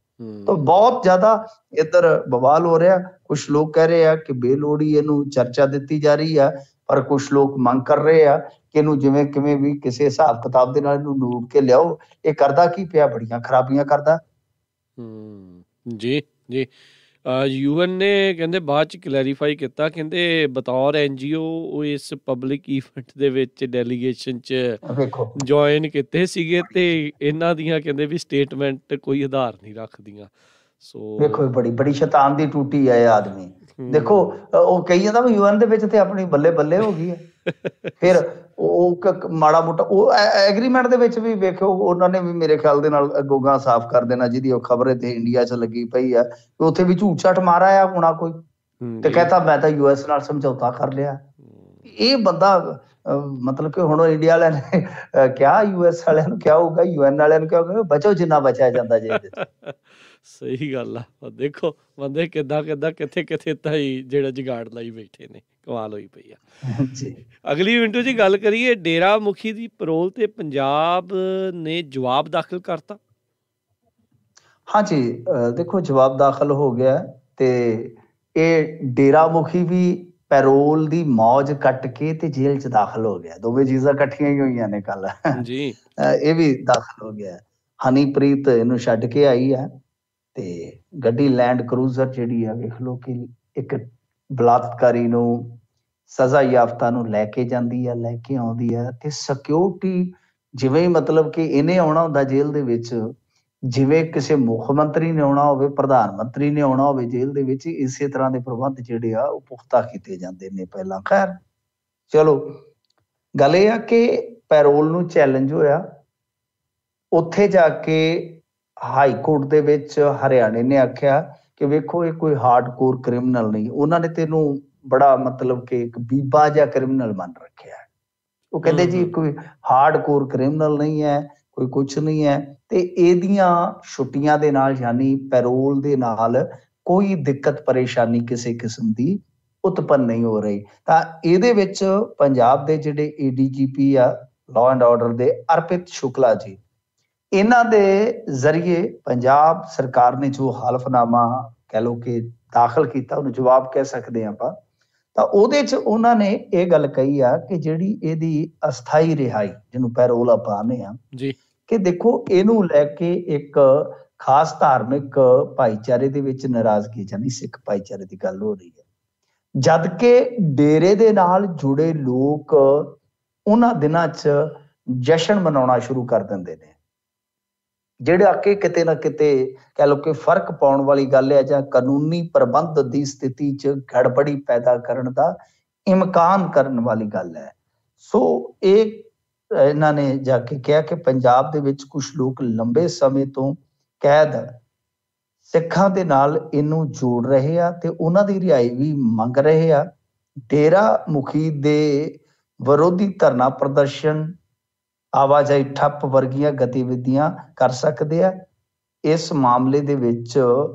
ਤਾਂ ਬਹੁਤ ਜ਼ਿਆਦਾ ਇੱਧਰ ਬਵਾਲ ਹੋ ਰਿਹਾ। ਕੁਛ ਲੋਕ ਕਹਿ ਰਹੇ ਆ ਕਿ ਬੇਲੋੜੀ ਇਹਨੂੰ ਚਰਚਾ ਦਿੱਤੀ ਜਾ ਰਹੀ ਆ, ਪਰ ਕੁਛ ਲੋਕ ਮੰਗ ਕਰ ਰਹੇ ਆ ਕਿ ਇਹਨੂੰ ਜਿਵੇਂ ਕਿਵੇਂ ਵੀ ਕਿਸੇ ਹਿਸਾਬ ਕਿਤਾਬ ਦੇ ਨਾਲ ਇਹਨੂੰ ਨੂੜ ਕੇ ਲਿਆਓ। ਇਹ ਕਰਦਾ ਕੀ ਪਿਆ? ਬੜੀਆਂ ਖਰਾਬੀਆਂ ਕਰਦਾ। ਜੀ ਜੀ ਯੂਐਨ ਨੇ ਕਹਿੰਦੇ ਬਾਅਦ ਚ ਕਲੈਰੀਫਾਈ ਕੀਤਾ, ਕਹਿੰਦੇ ਬਤੌਰ NGO ਉਹ ਇਸ ਪਬਲਿਕ ਇਵੈਂਟ ਦੇ ਵਿੱਚ ਡੈਲੀਗੇਸ਼ਨ ਚ ਵੇਖੋ ਜੁਆਇਨ ਕੀਤੇ ਸੀਗੇ ਤੇ ਇਹਨਾਂ ਦੀਆਂ ਕਹਿੰਦੇ ਵੀ ਸਟੇਟਮੈਂਟ ਕੋਈ ਆਧਾਰ ਨਹੀਂ ਰੱਖਦੀਆਂ। ਸੋ ਵੇਖੋ ਬੜੀ ਬੜੀ ਸ਼ੈਤਾਨ ਦੀ ਟੂਟੀ ਹੈ ਇਹ ਆਦਮੀ। ਦੇਖੋ ਉਹ ਕਹੀ ਜਾਂਦਾ ਵੀ UN ਦੇ ਵਿੱਚ ਤੇ ਆਪਣੀ ਬੱਲੇ ਬੱਲੇ ਹੋ ਗਈ ਹੈ। ਫਿਰ ਉਹ ਮਾੜਾ ਮੋਟਾ ਉਹ ਐਗਰੀਮੈਂਟ ਦੇ ਵਿੱਚ ਵੀ ਵੇਖੋ ਉਹਨਾਂ ਨੇ ਵੀ ਮੇਰੇ ਖਿਆਲ ਦੇ ਨਾਲ ਗੋਗਾ ਸਾਫ਼ ਕਰ ਦੇਣਾ, ਜਿਹਦੀ ਉਹ ਖਬਰ ਇੱਥੇ ਇੰਡੀਆ 'ਚ ਲੱਗੀ ਪਈ ਆ, ਉੱਥੇ ਵੀ ਝੂਠ ਛਾਟ ਮਾਰਾ ਆ ਹੋਣਾ ਕੋਈ, ਤੇ ਕਹਿੰਦਾ ਮੈਂ ਤਾਂ US ਨਾਲ ਸਮਝੌਤਾ ਕਰ ਲਿਆ। ਇਹ ਬੰਦਾ ਮਤਲਬ ਕਿ ਹੁਣ ਇੰਡੀਆ ਵਾਲਿਆਂ ਨੇ ਕਿਹਾ US ਵਾਲਿਆਂ ਨੂੰ ਕਿਹਾ ਹੋਊਗਾ, UN ਵਾਲਿਆਂ ਨੂੰ ਕਿਹਾ ਹੋਊਗਾ ਬਚੋ ਜਿੰਨਾ ਬਚਿਆ ਜਾਂਦਾ ਜੇ ਇਹਦੇ 'ਚ। ਸਹੀ ਗੱਲ ਆ। ਦੇਖੋ ਬੰਦੇ ਕਿੱਦਾਂ ਕਿੱਦਾਂ ਕਿੱਥੇ ਕਿੱਥੇ ਤਾਈ ਜਿਹੜਾ ਜੁਗਾੜ ਲਾਈ ਬੈਠੇ ਨੇ, ਕਮਾਲ ਹੋਈ ਪਈ ਆ। ਅਗਲੀ ਮਿੰਟੂ ਜੀ ਗੱਲ ਕਰੀਏ, ਡੇਰਾ ਮੁਖੀ ਦੀ ਪੈਰੋਲ ਤੇ ਪੰਜਾਬ ਨੇ ਜਵਾਬ ਦਾਖਲ ਕਰਤਾ। ਹਾਂਜੀ ਦੇਖੋ ਜਵਾਬ ਦਾਖਲ ਹੋ ਗਿਆ ਤੇ ਇਹ ਡੇਰਾ ਮੁਖੀ ਵੀ ਪੈਰੋਲ ਦੀ ਮੌਜ ਕੱਟ ਕੇ ਤੇ ਜੇਲ੍ਹ 'ਚ ਦਾਖਲ ਹੋ ਗਿਆ। ਦੋਵੇਂ ਚੀਜ਼ਾਂ ਇਕੱਠੀਆਂ ਹੀ ਹੋਈਆਂ ਨੇ ਕੱਲ ਜੀ। ਇਹ ਵੀ ਦਾਖਲ ਹੋ ਗਿਆ। ਹਨੀਪ੍ਰੀਤ ਇਹਨੂੰ ਛੱਡ ਕੇ ਆਈ ਆ ਤੇ ਗੱਡੀ ਲੈਂਡ ਕਰੂਜ਼ਰ ਜਿਹੜੀ ਆ ਵੇਖ ਲਓ ਕਿ ਇੱਕ ਬਲਾਤਕਾਰੀ ਨੂੰ ਸਜ਼ਾ ਯਾਫਤਾ ਨੂੰ ਲੈ ਕੇ ਜਾਂਦੀ ਆ, ਲੈ ਕੇ ਆਉਂਦੀ ਆ ਤੇ ਸਿਕਿਉਰਿਟੀ ਜਿਵੇਂ ਮਤਲਬ ਕਿ ਇਹਨੇ ਆਉਣਾ ਹੁੰਦਾ ਜੇਲ੍ਹ ਦੇ ਵਿੱਚ, ਜਿਵੇਂ ਕਿਸੇ ਮੁੱਖ ਮੰਤਰੀ ਨੇ ਆਉਣਾ ਹੋਵੇ, ਪ੍ਰਧਾਨ ਮੰਤਰੀ ਨੇ ਆਉਣਾ ਹੋਵੇ ਜੇਲ੍ਹ ਦੇ ਵਿੱਚ, ਇਸੇ ਤਰ੍ਹਾਂ ਦੇ ਪ੍ਰਬੰਧ ਜਿਹੜੇ ਆ ਉਹ ਪੁਖਤਾ ਕੀਤੇ ਜਾਂਦੇ ਨੇ ਪਹਿਲਾਂ। ਖੈਰ ਚਲੋ ਗੱਲ ਇਹ ਆ ਕਿ ਪੈਰੋਲ ਨੂੰ ਚੈਲੰਜ ਹੋਇਆ, ਉੱਥੇ ਜਾ ਕੇ ਹਾਈ ਕੋਰਟ ਦੇ ਵਿੱਚ ਹਰਿਆਣੇ ਨੇ ਆਖਿਆ ਕਿ ਵੇਖੋ ਇਹ ਕੋਈ ਹਾਰਡਕੋਰ ਕ੍ਰਿਮੀਨਲ ਨਹੀਂ, ਉਹਨਾਂ ਨੇ ਤੈਨੂੰ ਬੜਾ ਮਤਲਬ ਕਿ ਇੱਕ ਬੀਬਾ ਜਿਹਾ ਕ੍ਰਿਮੀਨਲ ਮੰਨ ਰੱਖਿਆ। ਉਹ ਕਹਿੰਦੇ ਜੀ ਕੋਈ ਹਾਰਡਕੋਰ ਕ੍ਰਿਮੀਨਲ ਨਹੀਂ ਹੈ, ਕੋਈ ਕੁਛ ਨਹੀਂ ਹੈ, ਤੇ ਇਹਦੀਆਂ ਛੁੱਟੀਆਂ ਦੇ ਨਾਲ ਯਾਨੀ ਪੈਰੋਲ ਦੇ ਨਾਲ ਕੋਈ ਦਿੱਕਤ ਪਰੇਸ਼ਾਨੀ ਕਿਸੇ ਕਿਸਮ ਦੀ ਉਤਪੰਨ ਨਹੀਂ ਹੋ ਰਹੀ। ਤਾਂ ਇਹਦੇ ਵਿੱਚ ਪੰਜਾਬ ਦੇ ਜਿਹੜੇ ADGP ਆ ਲਾਅ ਐਂਡ ਆਰਡਰ ਦੇ, ਅਰਪਿਤ ਸ਼ੁਕਲਾ ਜੀ, ਇਹਨਾਂ ਦੇ ਜ਼ਰੀਏ ਪੰਜਾਬ ਸਰਕਾਰ ਨੇ ਜੋ ਹਲਫਨਾਮਾ ਕਹਿ ਲਓ ਕਿ ਦਾਖਲ ਕੀਤਾ, ਉਹਨੂੰ ਜਵਾਬ ਕਹਿ ਸਕਦੇ ਹਾਂ ਆਪਾਂ, ਤਾਂ ਉਹਦੇ 'ਚ ਉਹਨਾਂ ਨੇ ਇਹ ਗੱਲ ਕਹੀ ਆ ਕਿ ਜਿਹੜੀ ਇਹਦੀ ਅਸਥਾਈ ਰਿਹਾਈ ਜਿਹਨੂੰ ਪੈਰੋਲ ਆਪਾਂ ਆਨੇ ਆ ਜੀ, ਕਿ ਦੇਖੋ ਇਹਨੂੰ ਲੈ ਕੇ ਇੱਕ ਖਾਸ ਧਾਰਮਿਕ ਭਾਈਚਾਰੇ ਦੇ ਵਿੱਚ ਨਾਰਾਜ਼ਗੀ ਜਾਨੀ ਸਿੱਖ ਭਾਈਚਾਰੇ ਦੀ ਗੱਲ ਹੋ ਰਹੀ ਹੈ, ਜਦ ਕਿ ਡੇਰੇ ਦੇ ਨਾਲ ਜੁੜੇ ਲੋਕ ਉਹਨਾਂ ਦਿਨਾਂ 'ਚ ਜਸ਼ਨ ਮਨਾਉਣਾ ਸ਼ੁਰੂ ਕਰ ਦਿੰਦੇ ਨੇ, ਜਿਹੜਾ ਕਿ ਕਿਤੇ ਨਾ ਕਿਤੇ ਕਹਿ ਲਓ ਕਿ ਫਰਕ ਪਾਉਣ ਵਾਲੀ ਗੱਲ ਹੈ ਜਾਂ ਕਾਨੂੰਨੀ ਪ੍ਰਬੰਧ ਦੀ ਸਥਿਤੀ 'ਚ ਗੜਬੜੀ ਪੈਦਾ ਕਰਨ ਦਾ ਇਮਕਾਨ ਕਰਨ ਵਾਲੀ ਗੱਲ ਹੈ। ਸੋ ਇਹ ਇਹਨਾਂ ਨੇ ਜਾ ਕੇ ਕਿਹਾ ਕਿ ਪੰਜਾਬ ਦੇ ਵਿੱਚ ਕੁਝ ਲੋਕ ਲੰਬੇ ਸਮੇਂ ਤੋਂ ਕੈਦ ਸਿੱਖਾਂ ਦੇ ਨਾਲ ਇਹਨੂੰ ਜੋੜ ਰਹੇ ਆ ਤੇ ਉਹਨਾਂ ਦੀ ਰਿਹਾਈ ਵੀ ਮੰਗ ਰਹੇ ਆ। ਡੇਰਾ ਮੁਖੀ ਦੇ ਵਿਰੋਧੀ ਧਰਨਾ ਪ੍ਰਦਰਸ਼ਨ, ਆਵਾਜਾਈ ਠੱਪ ਵਰਗੀਆਂ ਗਤੀਵਿਧੀਆਂ ਕਰ ਸਕਦੇ ਆ। ਇਸ ਮਾਮਲੇ ਦੇ ਵਿੱਚ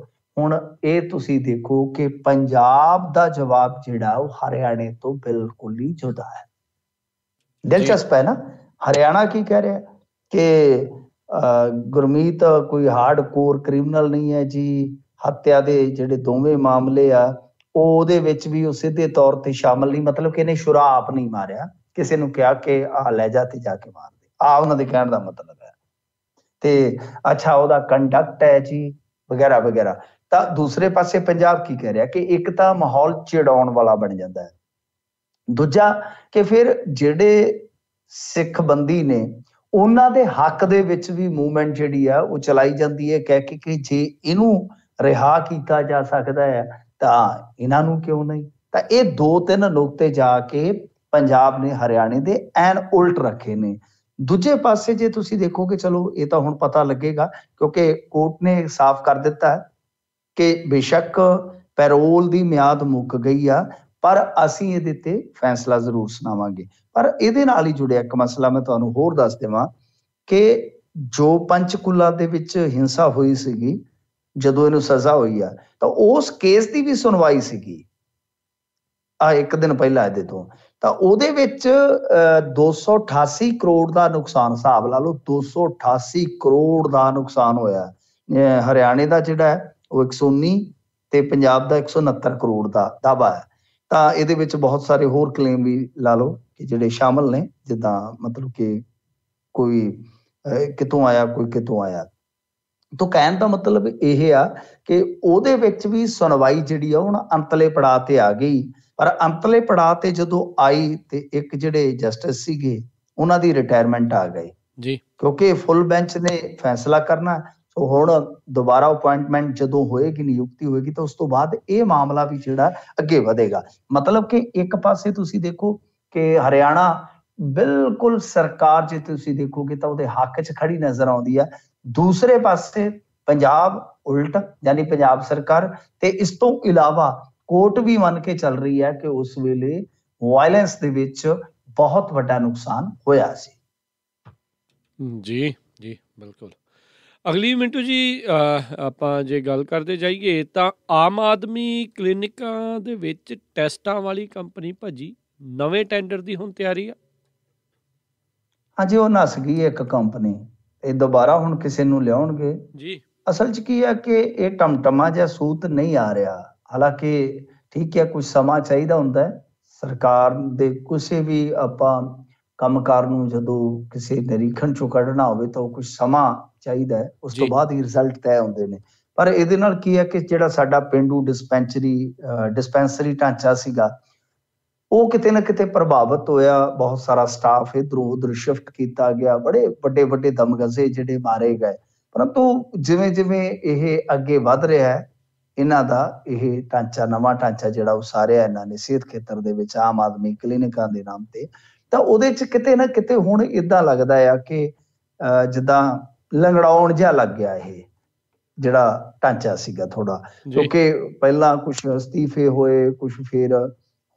ਹੁਣ ਇਹ ਤੁਸੀਂ ਦੇਖੋ ਕਿ ਪੰਜਾਬ ਦਾ ਜਵਾਬ ਜਿਹੜਾ ਉਹ ਹਰਿਆਣੇ ਤੋਂ ਬਿਲਕੁਲ ਹੀ ਜੁਦਾ ਹੈ। ਦਿਲਚਸਪ ਹੈ ਨਾ, ਹਰਿਆਣਾ ਕੀ ਕਹਿ ਰਿਹਾ ਕਿ ਗੁਰਮੀਤ ਕੋਈ ਹਾਰਡ ਕੋਰ ਕ੍ਰਿਮੀਨਲ ਨਹੀਂ ਹੈ ਜੀ, ਹੱਤਿਆ ਦੇ ਜਿਹੜੇ ਦੋਵੇਂ ਮਾਮਲੇ ਆ ਉਹਦੇ ਵਿੱਚ ਵੀ ਉਹ ਸਿੱਧੇ ਤੌਰ ਤੇ ਸ਼ਾਮਲ ਨਹੀਂ, ਮਤਲਬ ਕਿ ਇਹਨੇ ਸ਼ਰਾਬ ਨਹੀਂ ਮਾਰਿਆ, ਕਿਸੇ ਨੂੰ ਕਿਹਾ ਕਿ ਆ ਲੈ ਜਾ ਤੇ ਜਾ ਕੇ ਮਾਰ ਦੇ, ਆ ਉਹਨਾਂ ਦੇ ਕਹਿਣ ਦਾ ਮਤਲਬ ਹੈ। ਤੇ ਅੱਛਾ ਉਹਦਾ ਕੰਡਕਟ ਹੈ ਜੀ ਵਗੈਰਾ ਵਗੈਰਾ। ਤਾਂ ਦੂਸਰੇ ਪਾਸੇ ਪੰਜਾਬ ਕੀ ਕਹਿ ਰਿਹਾ ਕਿ ਇੱਕ ਤਾਂ ਮਾਹੌਲ ਚਿੜਾਉਣ ਵਾਲਾ ਬਣ ਜਾਂਦਾ ਹੈ, ਦੂਜਾ ਕਿ ਫਿਰ ਜਿਹੜੇ ਸਿੱਖ ਬੰਦੀ ਨੇ ਉਹਨਾਂ ਦੇ ਹੱਕ ਦੇ ਵਿੱਚ ਵੀ ਮੂਵਮੈਂਟ ਜਿਹੜੀ ਆ ਉਹ ਚਲਾਈ ਜਾਂਦੀ ਹੈ, ਕਹਿ ਕੇ ਕਿ ਜੇ ਇਹਨੂੰ ਰਿਹਾ ਕੀਤਾ ਜਾ ਸਕਦਾ ਹੈ ਤਾਂ ਇਹਨਾਂ ਨੂੰ ਕਿਉਂ ਨਹੀਂ। ਤਾਂ ਇਹ 2-3 ਨੁਕਤੇ ਜਾ ਕੇ ਪੰਜਾਬ ਨੇ ਹਰਿਆਣੇ ਦੇ ਐਨ ਉਲਟ ਰੱਖੇ ਨੇ। ਦੂਜੇ ਪਾਸੇ ਜੇ ਤੁਸੀਂ ਦੇਖੋਗੇ, ਚਲੋ ਇਹ ਤਾਂ ਹੁਣ ਪਤਾ ਲੱਗੇਗਾ ਕਿਉਂਕਿ ਕੋਰਟ ਨੇ ਸਾਫ਼ ਕਰ ਦਿੱਤਾ ਕਿ ਬੇਸ਼ੱਕ ਪੈਰੋਲ ਦੀ ਮਿਆਦ ਮੁੱਕ ਗਈ ਆ, ਪਰ ਅਸੀਂ ਇਹਦੇ ਤੇ ਫੈਸਲਾ ਜ਼ਰੂਰ ਸੁਣਾਵਾਂਗੇ। ਪਰ ਇਹਦੇ ਨਾਲ ਹੀ ਜੁੜਿਆ ਇੱਕ ਮਸਲਾ ਮੈਂ ਤੁਹਾਨੂੰ ਹੋਰ ਦੱਸ ਦੇਵਾਂ ਕਿ ਜੋ ਪੰਚਕੂਲਾ ਦੇ ਵਿੱਚ ਹਿੰਸਾ ਹੋਈ ਸੀਗੀ, ਜਦੋਂ ਇਹਨੂੰ ਸਜ਼ਾ ਹੋਈ ਆ, ਤਾਂ ਉਸ ਕੇਸ ਦੀ ਵੀ ਸੁਣਵਾਈ ਸੀਗੀ ਇੱਕ ਦਿਨ ਪਹਿਲਾਂ ਇਹਦੇ ਤੋਂ। ਤਾਂ ਉਹਦੇ ਵਿੱਚ 288 ਕਰੋੜ ਦਾ ਨੁਕਸਾਨ, ਹਿਸਾਬ ਲਾ ਲਓ 288 ਕਰੋੜ ਦਾ ਨੁਕਸਾਨ ਹੋਇਆ। ਹਰਿਆਣੇ ਦਾ ਜਿਹੜਾ ਹੈ ਉਹ 119 ਤੇ ਪੰਜਾਬ ਦਾ 169 ਕਰੋੜ ਦਾ ਦਾਅਵਾ ਹੈ। ਤਾਂ ਇਹਦੇ ਵਿੱਚ ਬਹੁਤ ਸਾਰੇ ਹੋਰ ਕਲੇਮ ਵੀ ਲਾ ਲਓ ਕਿ ਜਿਹੜੇ ਸ਼ਾਮਲ ਨੇ, ਜਿੱਦਾਂ ਮਤਲਬ ਕਿ ਕੋਈ ਕਿਤੋਂ ਆਇਆ, ਕੋਈ ਕਿਤੋਂ ਆਇਆ। ਤਾਂ ਕਹਿਣ ਦਾ ਮਤਲਬ ਇਹ ਆ ਕਿ ਉਹਦੇ ਵਿੱਚ ਵੀ ਸੁਣਵਾਈ ਜਿਹੜੀ ਆ ਹੁਣ ਅੰਤਲੇ ਪੜਾਅ ਤੇ ਆ ਗਈ। ਪਰ ਅੰਤਲੇ ਪੜਾਅ ਤੇ ਜਦੋਂ ਆਈ ਤੇ ਇੱਕ ਜਿਹੜੇ ਜਸਟਿਸ ਸੀਗੇ ਉਹਨਾਂ ਦੀ ਰਿਟਾਇਰਮੈਂਟ ਆ ਗਈ ਜੀ, ਕਿਉਂਕਿ ਫੁੱਲ ਬੈਂਚ ਨੇ ਫੈਸਲਾ ਕਰਨਾ। ਸੋ ਹੁਣ ਦੁਬਾਰਾ ਅਪੁਆਇੰਟਮੈਂਟ ਜਦੋਂ ਹੋਏਗੀ, ਨਿਯੁਕਤੀ ਹੋਏਗੀ, ਤਾਂ ਉਸ ਤੋਂ ਬਾਅਦ ਇਹ ਮਾਮਲਾ ਵੀ ਜਿਹੜਾ ਅੱਗੇ ਵਧੇਗਾ। ਮਤਲਬ ਕਿ ਇੱਕ ਪਾਸੇ ਤੁਸੀਂ ਦੇਖੋ ਕਿ ਹਰਿਆਣਾ ਬਿਲਕੁਲ ਸਰਕਾਰ, ਜੇ ਤੁਸੀਂ ਦੇਖੋਗੇ ਤਾਂ ਉਹਦੇ ਹੱਕ 'ਚ ਖੜੀ ਨਜ਼ਰ ਆਉਂਦੀ ਆ। ਦੂਸਰੇ ਪਾਸੇ ਪੰਜਾਬ ਉਲਟ, ਯਾਨੀ ਪੰਜਾਬ ਸਰਕਾਰ। ਤੇ ਇਸ ਤੋਂ ਇਲਾਵਾ ਕੋਰਟ ਵੀ ਮੰਨ ਕੇ ਚੱਲ ਰਹੀ ਹੈ ਕਿ ਉਸ ਵੇਲੇ ਵਾਇਲੈਂਸ ਦੇ ਵਿੱਚ ਬਹੁਤ ਵੱਡਾ ਨੁਕਸਾਨ ਹੋਇਆ ਸੀ। ਜੀ ਜੀ ਬਿਲਕੁਲ। ਅਗਲੀ ਮਿੰਟੂ ਜੀ, ਆਪਾਂ ਜੇ ਗੱਲ ਕਰਦੇ ਜਾਈਏ ਤਾਂ ਆਮ ਆਦਮੀ ਕਲੀਨਿਕਾਂ ਦੇ ਵਿੱਚ ਟੈਸਟਾਂ ਵਾਲੀ ਕੰਪਨੀ ਭਾਜੀ ਨਵੇਂ ਟੈਂਡਰ ਦੀ ਹੁਣ ਤਿਆਰੀ ਆ। ਹਾਂਜੀ, ਉਹ ਨੱਸ ਗਈ ਇੱਕ ਕੰਪਨੀ, ਇਹ ਦੁਬਾਰਾ ਹੁਣ ਕਿਸੇ ਨੂੰ ਲਿਆਉਣਗੇ ਜੀ। ਅਸਲ 'ਚ ਕੀ ਹੈ ਕਿ ਇਹ ਟਮਟਮਾ ਜਿਹਾ ਸੂਤ ਨਹੀਂ ਆ ਰਿਹਾ। ਹਾਲਾਂਕਿ ਠੀਕ ਹੈ, ਕੁਝ ਸਮਾਂ ਚਾਹੀਦਾ ਹੁੰਦਾ ਹੈ ਸਰਕਾਰ ਦੇ ਕਿਸੇ ਵੀ ਆਪਾਂ ਕੰਮਕਾਰ ਨੂੰ। ਜਦੋਂ ਕਿਸੇ ਨਿਰੀਖਣ 'ਚੋਂ ਕੱਢਣਾ ਹੋਵੇ ਤਾਂ ਉਹ ਕੁਝ ਸਮਾਂ ਚਾਹੀਦਾ ਹੈ, ਉਸ ਤੋਂ ਬਾਅਦ ਹੀ ਰਿਜ਼ਲਟ ਤੈਅ ਹੁੰਦੇ ਨੇ। ਪਰ ਇਹਦੇ ਨਾਲ ਕੀ ਹੈ ਕਿ ਜਿਹੜਾ ਸਾਡਾ ਪੇਂਡੂ ਡਿਸਪੈਂਸਰੀ ਢਾਂਚਾ ਸੀਗਾ, ਉਹ ਕਿਤੇ ਨਾ ਕਿਤੇ ਪ੍ਰਭਾਵਿਤ ਹੋਇਆ। ਬਹੁਤ ਸਾਰਾ ਸਟਾਫ ਇੱਧਰੋਂ ਉੱਧਰ ਸ਼ਿਫਟ ਕੀਤਾ ਗਿਆ, ਬੜੇ ਵੱਡੇ ਵੱਡੇ ਦਮਗਜ਼ੇ ਜਿਹੜੇ ਮਾਰੇ ਗਏ। ਪਰੰਤੂ ਜਿਵੇਂ ਜਿਵੇਂ ਇਹ ਅੱਗੇ ਵੱਧ ਰਿਹਾ ਹੈ, ਇਹਨਾਂ ਦਾ ਇਹ ਢਾਂਚਾ, ਨਵਾਂ ਢਾਂਚਾ ਜਿਹੜਾ ਉਸਾਰਿਆ ਇਹਨਾਂ ਨੇ ਸਿਹਤ ਖੇਤਰ ਦੇ ਵਿੱਚ ਆਮ ਆਦਮੀ ਕਲੀਨਿਕਾਂ ਦੇ ਨਾਮ ਤੇ, ਤਾਂ ਉਹਦੇ 'ਚ ਕਿਤੇ ਨਾ ਕਿਤੇ ਹੁਣ ਏਦਾਂ ਲੱਗਦਾ ਆ ਕਿ ਜਿੱਦਾਂ ਲੰਗੜਾਉਣ ਜਿਹਾ ਲੱਗ ਗਿਆ ਇਹ ਜਿਹੜਾ ਢਾਂਚਾ ਸੀਗਾ ਥੋੜਾ। ਕਿਉਂਕਿ ਪਹਿਲਾਂ ਕੁਝ ਅਸਤੀਫੇ ਹੋਏ, ਕੁਝ ਫਿਰ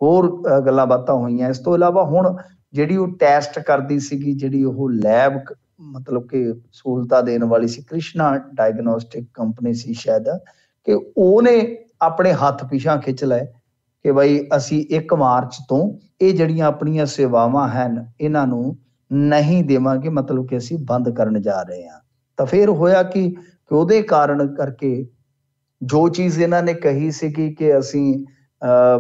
ਹੋਰ ਗੱਲਾਂ ਬਾਤਾਂ ਹੋਈਆਂ। ਇਸ ਤੋਂ ਇਲਾਵਾ ਹੁਣ ਜਿਹੜੀ ਉਹ ਟੈਸਟ ਕਰਦੀ ਸੀਗੀ, ਜਿਹੜੀ ਉਹ ਲੈਬ ਮਤਲਬ ਕਿ ਸਹੂਲਤਾਂ ਦੇਣ ਵਾਲੀ ਸੀ, ਕ੍ਰਿਸ਼ਨਾ ਡਾਇਗਨੋਸਟਿਕ ਕੰਪਨੀ ਸੀ ਸ਼ਾਇਦ, ਕਿ ਉਹਨੇ ਆਪਣੇ ਹੱਥ ਪਿਛਾਂ ਖਿੱਚ ਲਏ ਕਿ ਬਈ ਅਸੀਂ 1 ਮਾਰਚ ਤੋਂ ਇਹ ਜਿਹੜੀਆਂ ਆਪਣੀਆਂ ਸੇਵਾਵਾਂ ਹਨ ਇਹਨਾਂ ਨੂੰ ਨਹੀਂ ਦੇਵਾਂਗੇ, ਮਤਲਬ ਕਿ ਅਸੀਂ ਬੰਦ ਕਰਨ ਜਾ ਰਹੇ ਹਾਂ। ਤਾਂ ਫਿਰ ਹੋਇਆ ਕਿ ਉਹਦੇ ਕਾਰਨ ਕਰਕੇ ਜੋ ਚੀਜ਼ ਇਹਨਾਂ ਨੇ ਕਹੀ ਸੀਗੀ ਕਿ ਅਸੀਂ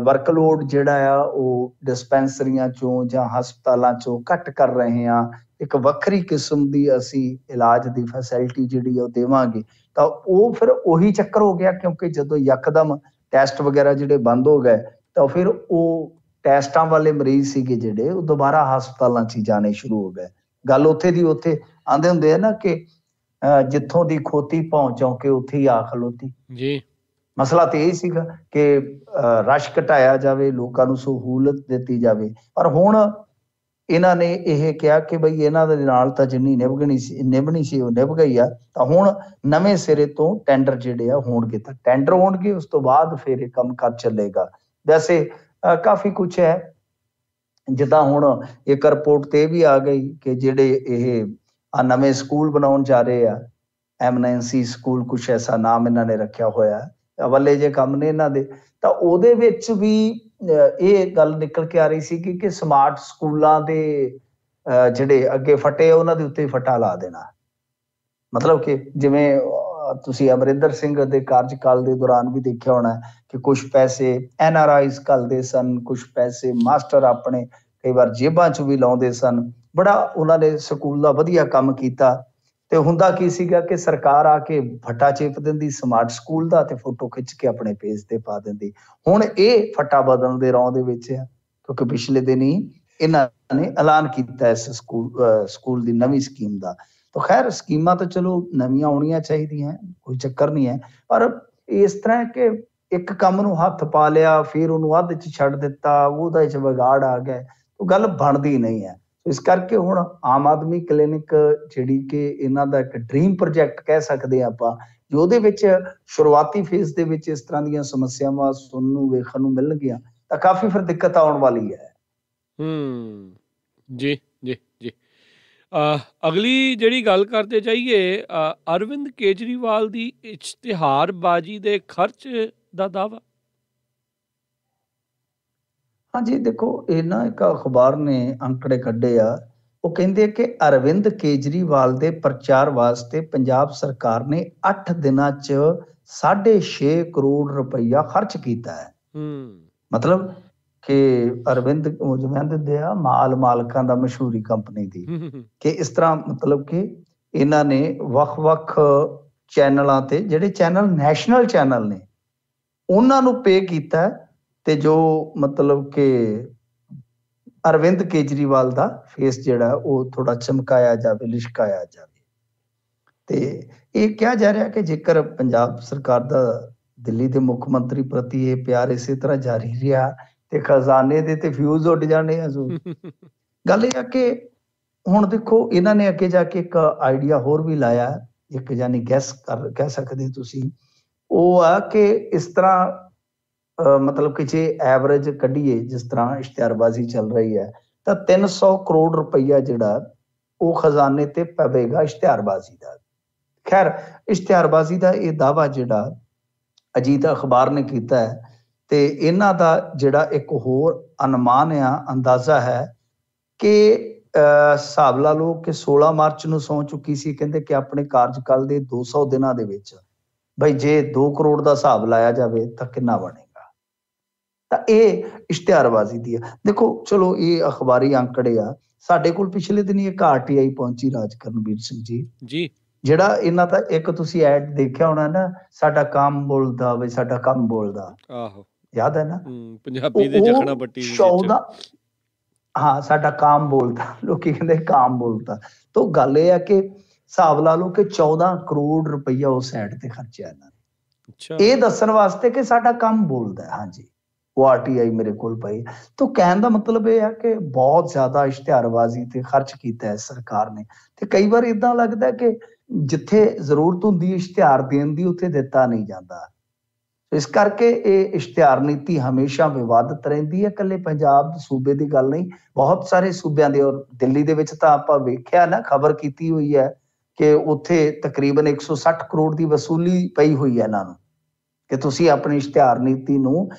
ਵਰਕਲੋਡ ਜਿਹੜਾ ਆ ਉਹ ਡਿਸਪੈਂਸਰੀਆਂ 'ਚੋਂ ਜਾਂ ਹਸਪਤਾਲਾਂ 'ਚੋਂ ਘੱਟ ਕਰ ਰਹੇ ਹਾਂ, ਇੱਕ ਵੱਖਰੀ ਕਿਸਮ ਦੀ ਅਸੀਂ ਇਲਾਜ ਦੀ ਫੈਸਿਲਿਟੀ ਜਿਹੜੀ ਉਹ ਦੇਵਾਂਗੇ, ਤਾਂ ਉਹ ਫਿਰ ਉਹੀ ਚੱਕਰ ਹੋ ਗਿਆ। ਕਿਉਂਕਿ ਜਦੋਂ ਯਕਦਮ ਟੈਸਟ ਵਗੈਰਾ ਜਿਹੜੇ ਬੰਦ ਹੋ ਗਏ, ਤਾਂ ਫਿਰ ਉਹ ਟੈਸਟਾਂ ਵਾਲੇ ਮਰੀਜ਼ ਸੀਗੇ ਜਿਹੜੇ ਉਹ ਦੁਬਾਰਾ ਹਸਪਤਾਲਾਂ 'ਚ ਹੀ ਜਾਣੇ ਸ਼ੁਰੂ ਹੋ ਗਏ। ਗੱਲ ਉੱਥੇ ਦੀ ਉੱਥੇ ਆਂਦੇ ਹੁੰਦੇ ਆ ਨਾ ਕਿ ਜਿੱਥੋਂ ਦੀ ਖੋਤੀ ਪਹੁੰਚੋਂ ਕੇ ਉੱਥੇ ਹੀ ਆ ਖਲੋਤੀ ਜੀ। ਮਸਲਾ ਤੇ ਇਹ ਸੀਗਾ ਕਿ ਰਸ਼ ਘਟਾਇਆ ਜਾਵੇ, ਲੋਕਾਂ ਨੂੰ ਸਹੂਲਤ ਦਿੱਤੀ ਜਾਵੇ। ਪਰ ਹੁਣ ਇਹਨਾਂ ਨੇ ਇਹ ਕਿਹਾ ਕਿ ਬਈ ਇਹਨਾਂ ਦੇ ਨਾਲ ਤਾਂ ਜਿੰਨੀ ਨਿਭਣੀ ਸੀ ਉਹ ਨਿਭ ਗਈ ਆ। ਤਾਂ ਹੁਣ ਨਵੇਂ ਸਿਰੇ ਤੋਂ ਟੈਂਡਰ ਜਿਹੜੇ ਆ ਹੋਣਗੇ, ਤਾਂ ਟੈਂਡਰ ਹੋਣਗੇ, ਉਸ ਤੋਂ ਬਾਅਦ ਫਿਰ ਇਹ ਕੰਮ ਕਰ ਚੱਲੇਗਾ। ਵੈਸੇ ਕਾਫੀ ਕੁਛ ਹੈ, ਜਿੱਦਾਂ ਹੁਣ ਇੱਕ ਰਿਪੋਰਟ ਤੇ ਵੀ ਆ ਗਈ ਕਿ ਜਿਹੜੇ ਇਹ ਨਵੇਂ ਸਕੂਲ ਬਣਾਉਣ ਜਾ ਰਹੇ ਆ, ਐਮਨੈਂਸੀ ਸਕੂਲ, ਕੁਛ ਐਸਾ ਨਾਮ ਇਹਨਾਂ ਨੇ ਰੱਖਿਆ ਹੋਇਆ, ਵੱਲੇ ਜੇ ਕੰਮ ਨੇ ਇਹਨਾਂ ਦੇ। ਤਾਂ ਉਹਦੇ ਵਿੱਚ ਵੀ ਇਹ ਗੱਲ ਨਿਕਲ ਕੇ ਆ ਰਹੀ ਸੀ ਕਿ ਸਮਾਰਟ ਸਕੂਲਾਂ ਦੇ ਜਿਹੜੇ ਅੱਗੇ ਫਟੇ ਉਹਨਾਂ ਦੇ ਉੱਤੇ ਫਟਾ ਲਾ ਦੇਣਾ। ਮਤਲਬ ਕਿ ਜਿਵੇਂ ਤੁਸੀਂ ਅਮਰਿੰਦਰ ਸਿੰਘ ਦੇ ਕਾਰਜਕਾਲ ਦੇ ਦੌਰਾਨ ਵੀ ਦੇਖਿਆ ਹੋਣਾ ਕਿ ਕੁਛ ਪੈਸੇ NRIs ਘੱਲਦੇ ਸਨ, ਕੁਛ ਪੈਸੇ ਮਾਸਟਰ ਆਪਣੇ ਕਈ ਵਾਰ ਜੇਬਾਂ 'ਚ ਵੀ ਲਾਉਂਦੇ ਸਨ। ਬੜਾ ਉਹਨਾਂ ਨੇ ਸਕੂਲ ਦਾ ਵਧੀਆ ਕੰਮ ਕੀਤਾ। ਤੇ ਹੁੰਦਾ ਕੀ ਸੀਗਾ ਕਿ ਸਰਕਾਰ ਆ ਕੇ ਫੱਟਾ ਚੇਪ ਦਿੰਦੀ ਸਮਾਰਟ ਸਕੂਲ ਦਾ ਤੇ ਫੋਟੋ ਖਿੱਚ ਕੇ ਆਪਣੇ ਪੇਜ ਤੇ ਪਾ ਦਿੰਦੀ। ਹੁਣ ਇਹ ਫੱਟਾ ਬਦਲਣ ਦੇ ਰੌਂ ਦੇ ਵਿੱਚ ਆ, ਕਿਉਂਕਿ ਪਿਛਲੇ ਦਿਨ ਹੀ ਇਹਨਾਂ ਨੇ ਐਲਾਨ ਕੀਤਾ ਇਸ ਸਕੂਲ ਦੀ ਨਵੀਂ ਸਕੀਮ ਦਾ। ਤਾਂ ਖੈਰ ਸਕੀਮਾਂ ਤਾਂ ਚਲੋ ਨਵੀਆਂ ਆਉਣੀਆਂ ਚਾਹੀਦੀਆਂ, ਕੋਈ ਚੱਕਰ ਨਹੀਂ ਹੈ। ਪਰ ਇਸ ਤਰ੍ਹਾਂ ਕਿ ਇੱਕ ਕੰਮ ਨੂੰ ਹੱਥ ਪਾ ਲਿਆ, ਫਿਰ ਉਹਨੂੰ ਅੱਧ 'ਚ ਛੱਡ ਦਿੱਤਾ, ਉਹਦਾ 'ਚ ਵਿਗਾੜ ਆ ਗਿਆ, ਉਹ ਗੱਲ ਬਣਦੀ ਨਹੀਂ ਹੈ। ਇਸ ਕਰਕੇ ਹੁਣ ਆਮ ਆਦਮੀ ਕਲੀਨਿਕ ਜਿਹੜੀ ਕਿ ਇਹਨਾਂ ਦਾ ਇੱਕ ਡ੍ਰੀਮ ਪ੍ਰੋਜੈਕਟ ਕਹਿ ਸਕਦੇ ਹਾਂ ਆਪਾਂ, ਉਹਦੇ ਵਿੱਚ ਸ਼ੁਰੂਆਤੀ ਫੇਜ਼ ਦੇ ਵਿੱਚ ਇਸ ਤਰ੍ਹਾਂ ਦੀਆਂ ਸਮੱਸਿਆਵਾਂ ਸੁਣਨ ਨੂੰ ਵੇਖਣ ਨੂੰ ਮਿਲਣਗੀਆਂ, ਕਾਫੀ ਫਿਰ ਦਿੱਕਤ ਆਉਣ ਵਾਲੀ ਹੈ। ਜੀ ਜੀ ਜੀ। ਅਗਲੀ ਜਿਹੜੀ ਗੱਲ ਕਰਦੇ ਜਾਈਏ, ਅਰਵਿੰਦ ਕੇਜਰੀਵਾਲ ਦੀ ਇਸ਼ਤਿਹਾਰਬਾਜ਼ੀ ਦੇ ਖਰਚ ਦਾ ਦਾਅਵਾ। ਹਾਂਜੀ ਦੇਖੋ, ਇਹ ਨਾ ਇੱਕ ਅਖਬਾਰ ਨੇ ਅੰਕੜੇ ਕੱਢੇ ਆ। ਉਹ ਕਹਿੰਦੇ ਕਿ ਅਰਵਿੰਦ ਕੇਜਰੀਵਾਲ ਦੇ ਪ੍ਰਚਾਰ ਵਾਸਤੇ ਪੰਜਾਬ ਸਰਕਾਰ ਨੇ 8 ਦਿਨਾਂ 'ਚ 6.5 ਕਰੋੜ ਰੁਪਈਆ ਖਰਚ ਕੀਤਾ ਹੈ। ਮਤਲਬ ਕਿ ਅਰਵਿੰਦ ਜਿਵੇਂ ਦਿੰਦੇ ਆ ਮਾਲਕਾਂ ਦਾ ਮਸ਼ਹੂਰੀ ਕੰਪਨੀ ਦੀ, ਕਿ ਇਸ ਤਰ੍ਹਾਂ ਮਤਲਬ ਕਿ ਇਹਨਾਂ ਨੇ ਵੱਖ-ਵੱਖ ਚੈਨਲਾਂ ਤੇ, ਜਿਹੜੇ ਚੈਨਲ ਨੈਸ਼ਨਲ ਚੈਨਲ ਨੇ, ਉਹਨਾਂ ਨੂੰ ਪੇ ਕੀਤਾ ਤੇ ਜੋ ਮਤਲਬ ਕਿ ਅਰਵਿੰਦ ਕੇਜਰੀਵਾਲ ਦਾ ਫੇਸ ਜਿਹੜਾ ਉਹ ਥੋੜਾ ਚਮਕਾਇਆ ਜਾਵੇ, ਲਿਸ਼ਕਾਇਆ ਜਾਵੇ। ਤੇ ਇਹ ਕਿਹਾ ਜਾ ਰਿਹਾ ਕਿ ਜੇਕਰ ਪੰਜਾਬ ਸਰਕਾਰ ਦਾ ਦਿੱਲੀ ਦੇ ਮੁੱਖ ਮੰਤਰੀ ਪ੍ਰਤੀ ਇਹ ਪਿਆਰ ਇਸੇ ਤਰ੍ਹਾਂ ਜਾਰੀ ਰਿਹਾ ਤੇ ਖਜ਼ਾਨੇ ਦੇ ਤੇ ਫਿਊਜ਼ ਉੱਡ ਜਾਣੇ ਆ। ਗੱਲ ਇਹ ਆ ਕਿ ਹੁਣ ਦੇਖੋ, ਇਹਨਾਂ ਨੇ ਅੱਗੇ ਜਾ ਕੇ ਇੱਕ ਆਈਡੀਆ ਹੋਰ ਵੀ ਲਾਇਆ, ਇੱਕ ਯਾਨੀ ਗੈਸ ਕਹਿ ਸਕਦੇ ਤੁਸੀਂ, ਉਹ ਆ ਕਿ ਇਸ ਤਰ੍ਹਾਂ ਮਤਲਬ ਕਿ ਜੇ ਐਵਰੇਜ ਕੱਢੀਏ, ਜਿਸ ਤਰ੍ਹਾਂ ਇਸ਼ਤਿਹਾਰਬਾਜ਼ੀ ਚੱਲ ਰਹੀ ਹੈ, ਤਾਂ 300 ਕਰੋੜ ਰੁਪਈਆ ਜਿਹੜਾ ਉਹ ਖਜ਼ਾਨੇ ਤੇ ਪਵੇਗਾ ਇਸ਼ਤਿਹਾਰਬਾਜ਼ੀ ਦਾ। ਖੈਰ, ਇਸ਼ਤਿਹਾਰਬਾਜ਼ੀ ਦਾ ਇਹ ਦਾਅਵਾ ਜਿਹੜਾ ਅਜੀਤ ਅਖਬਾਰ ਨੇ ਕੀਤਾ ਹੈ, ਤੇ ਇਹਨਾਂ ਦਾ ਜਿਹੜਾ ਇੱਕ ਹੋਰ ਅਨੁਮਾਨ ਆ, ਅੰਦਾਜ਼ਾ ਹੈ ਕਿ ਹਿਸਾਬ ਲਾ ਲਓ ਕਿ 16 ਮਾਰਚ ਨੂੰ ਸਹੁੰ ਚੁੱਕੀ ਸੀ, ਕਹਿੰਦੇ ਕਿ ਆਪਣੇ ਕਾਰਜਕਾਲ ਦੇ 200 ਦਿਨਾਂ ਦੇ ਵਿੱਚ ਬਈ ਜੇ 2 ਕਰੋੜ ਦਾ ਹਿਸਾਬ ਲਾਇਆ ਜਾਵੇ ਤਾਂ ਕਿੰਨਾ ਬਣੇਗਾ। ਤਾਂ ਇਹ ਇਸ਼ਤਿਹਾਰਬਾਜ਼ੀ ਦੀ ਆ। ਦੇਖੋ ਚਲੋ, ਇਹ ਅਖਬਾਰੀ ਅੰਕੜੇ ਆ। ਸਾਡੇ ਕੋਲ ਪਿਛਲੇ ਦਿਨੀ ਇੱਕ RTI ਪਹੁੰਚੀ, ਰਾਜ ਕਰਨਵੀਰ ਸਿੰਘ ਜੀ, ਜਿਹੜਾ ਇਹਨਾਂ ਦਾ ਇੱਕ ਤੁਸੀਂ ਐਡ ਦੇਖਿਆ ਹੋਣਾ ਨਾ, ਸਾਡਾ ਕੰਮ ਬੋਲਦਾ ਬਈ, ਸਾਡਾ ਕੰਮ ਬੋਲਦਾ। ਆਹੋ, ਯਾਦ ਹੈ ਨਾ, ਪੰਜਾਬੀ ਦੇ ਜਖਣਾ ਪੱਟੀ 14, ਹਾਂ, ਸਾਡਾ ਕੰਮ ਬੋਲਦਾ, ਲੋਕੀ ਕਹਿੰਦੇ ਕੰਮ ਬੋਲਦਾ। ਤਾਂ ਗੱਲ ਇਹ ਆ ਕਿ ਹਿਸਾਬ ਲਾ ਲਓ ਕਿ 14 ਕਰੋੜ ਰੁਪਈਆ ਉਸ ਐਡ ਤੇ ਖਰਚਿਆ ਇਹਨਾਂ ਨੇ, ਇਹ ਦੱਸਣ ਵਾਸਤੇ ਕਿ ਸਾਡਾ ਕੰਮ ਬੋਲਦਾ। ਹਾਂਜੀ, ਉਹ RTI ਮੇਰੇ ਕੋਲ ਪਈ। ਤਾਂ ਕਹਿਣ ਦਾ ਮਤਲਬ ਇਹ ਆ ਕਿ ਬਹੁਤ ਜ਼ਿਆਦਾ ਇਸ਼ਤਿਹਾਰਬਾਜ਼ੀ ਤੇ ਖਰਚ ਕੀਤਾ ਹੈ ਸਰਕਾਰ ਨੇ। ਤੇ ਕਈ ਵਾਰ ਏਦਾਂ ਲੱਗਦਾ ਕਿ ਜਿੱਥੇ ਜ਼ਰੂਰਤ ਹੁੰਦੀ ਇਸ਼ਤਿਹਾਰ ਦੇਣ ਦੀ, ਉੱਥੇ ਦਿੱਤਾ ਨਹੀਂ ਜਾਂਦਾ। ਇਸ ਕਰਕੇ ਇਹ ਇਸ਼ਤਿਹਾਰ ਨੀਤੀ ਹਮੇਸ਼ਾ ਵਿਵਾਦਤ ਰਹਿੰਦੀ ਹੈ। ਇਕੱਲੇ ਪੰਜਾਬ ਸੂਬੇ ਦੀ ਗੱਲ ਨਹੀਂ, ਬਹੁਤ ਸਾਰੇ ਸੂਬਿਆਂ ਦੇ, ਔਰ ਦਿੱਲੀ ਦੇ ਵਿੱਚ ਤਾਂ ਆਪਾਂ ਵੇਖਿਆ ਨਾ, ਖਬਰ ਕੀਤੀ ਹੋਈ ਹੈ ਕਿ ਉੱਥੇ ਤਕਰੀਬਨ 160 ਕਰੋੜ ਦੀ ਵਸੂਲੀ ਪਈ ਹੋਈ ਹੈ ਇਹਨਾਂ ਨੂੰ, ਕਿ ਤੁਸੀਂ ਆਪਣੀ ਇਸ਼ਤਿਹਾਰ ਨੀਤੀ ਨੂੰ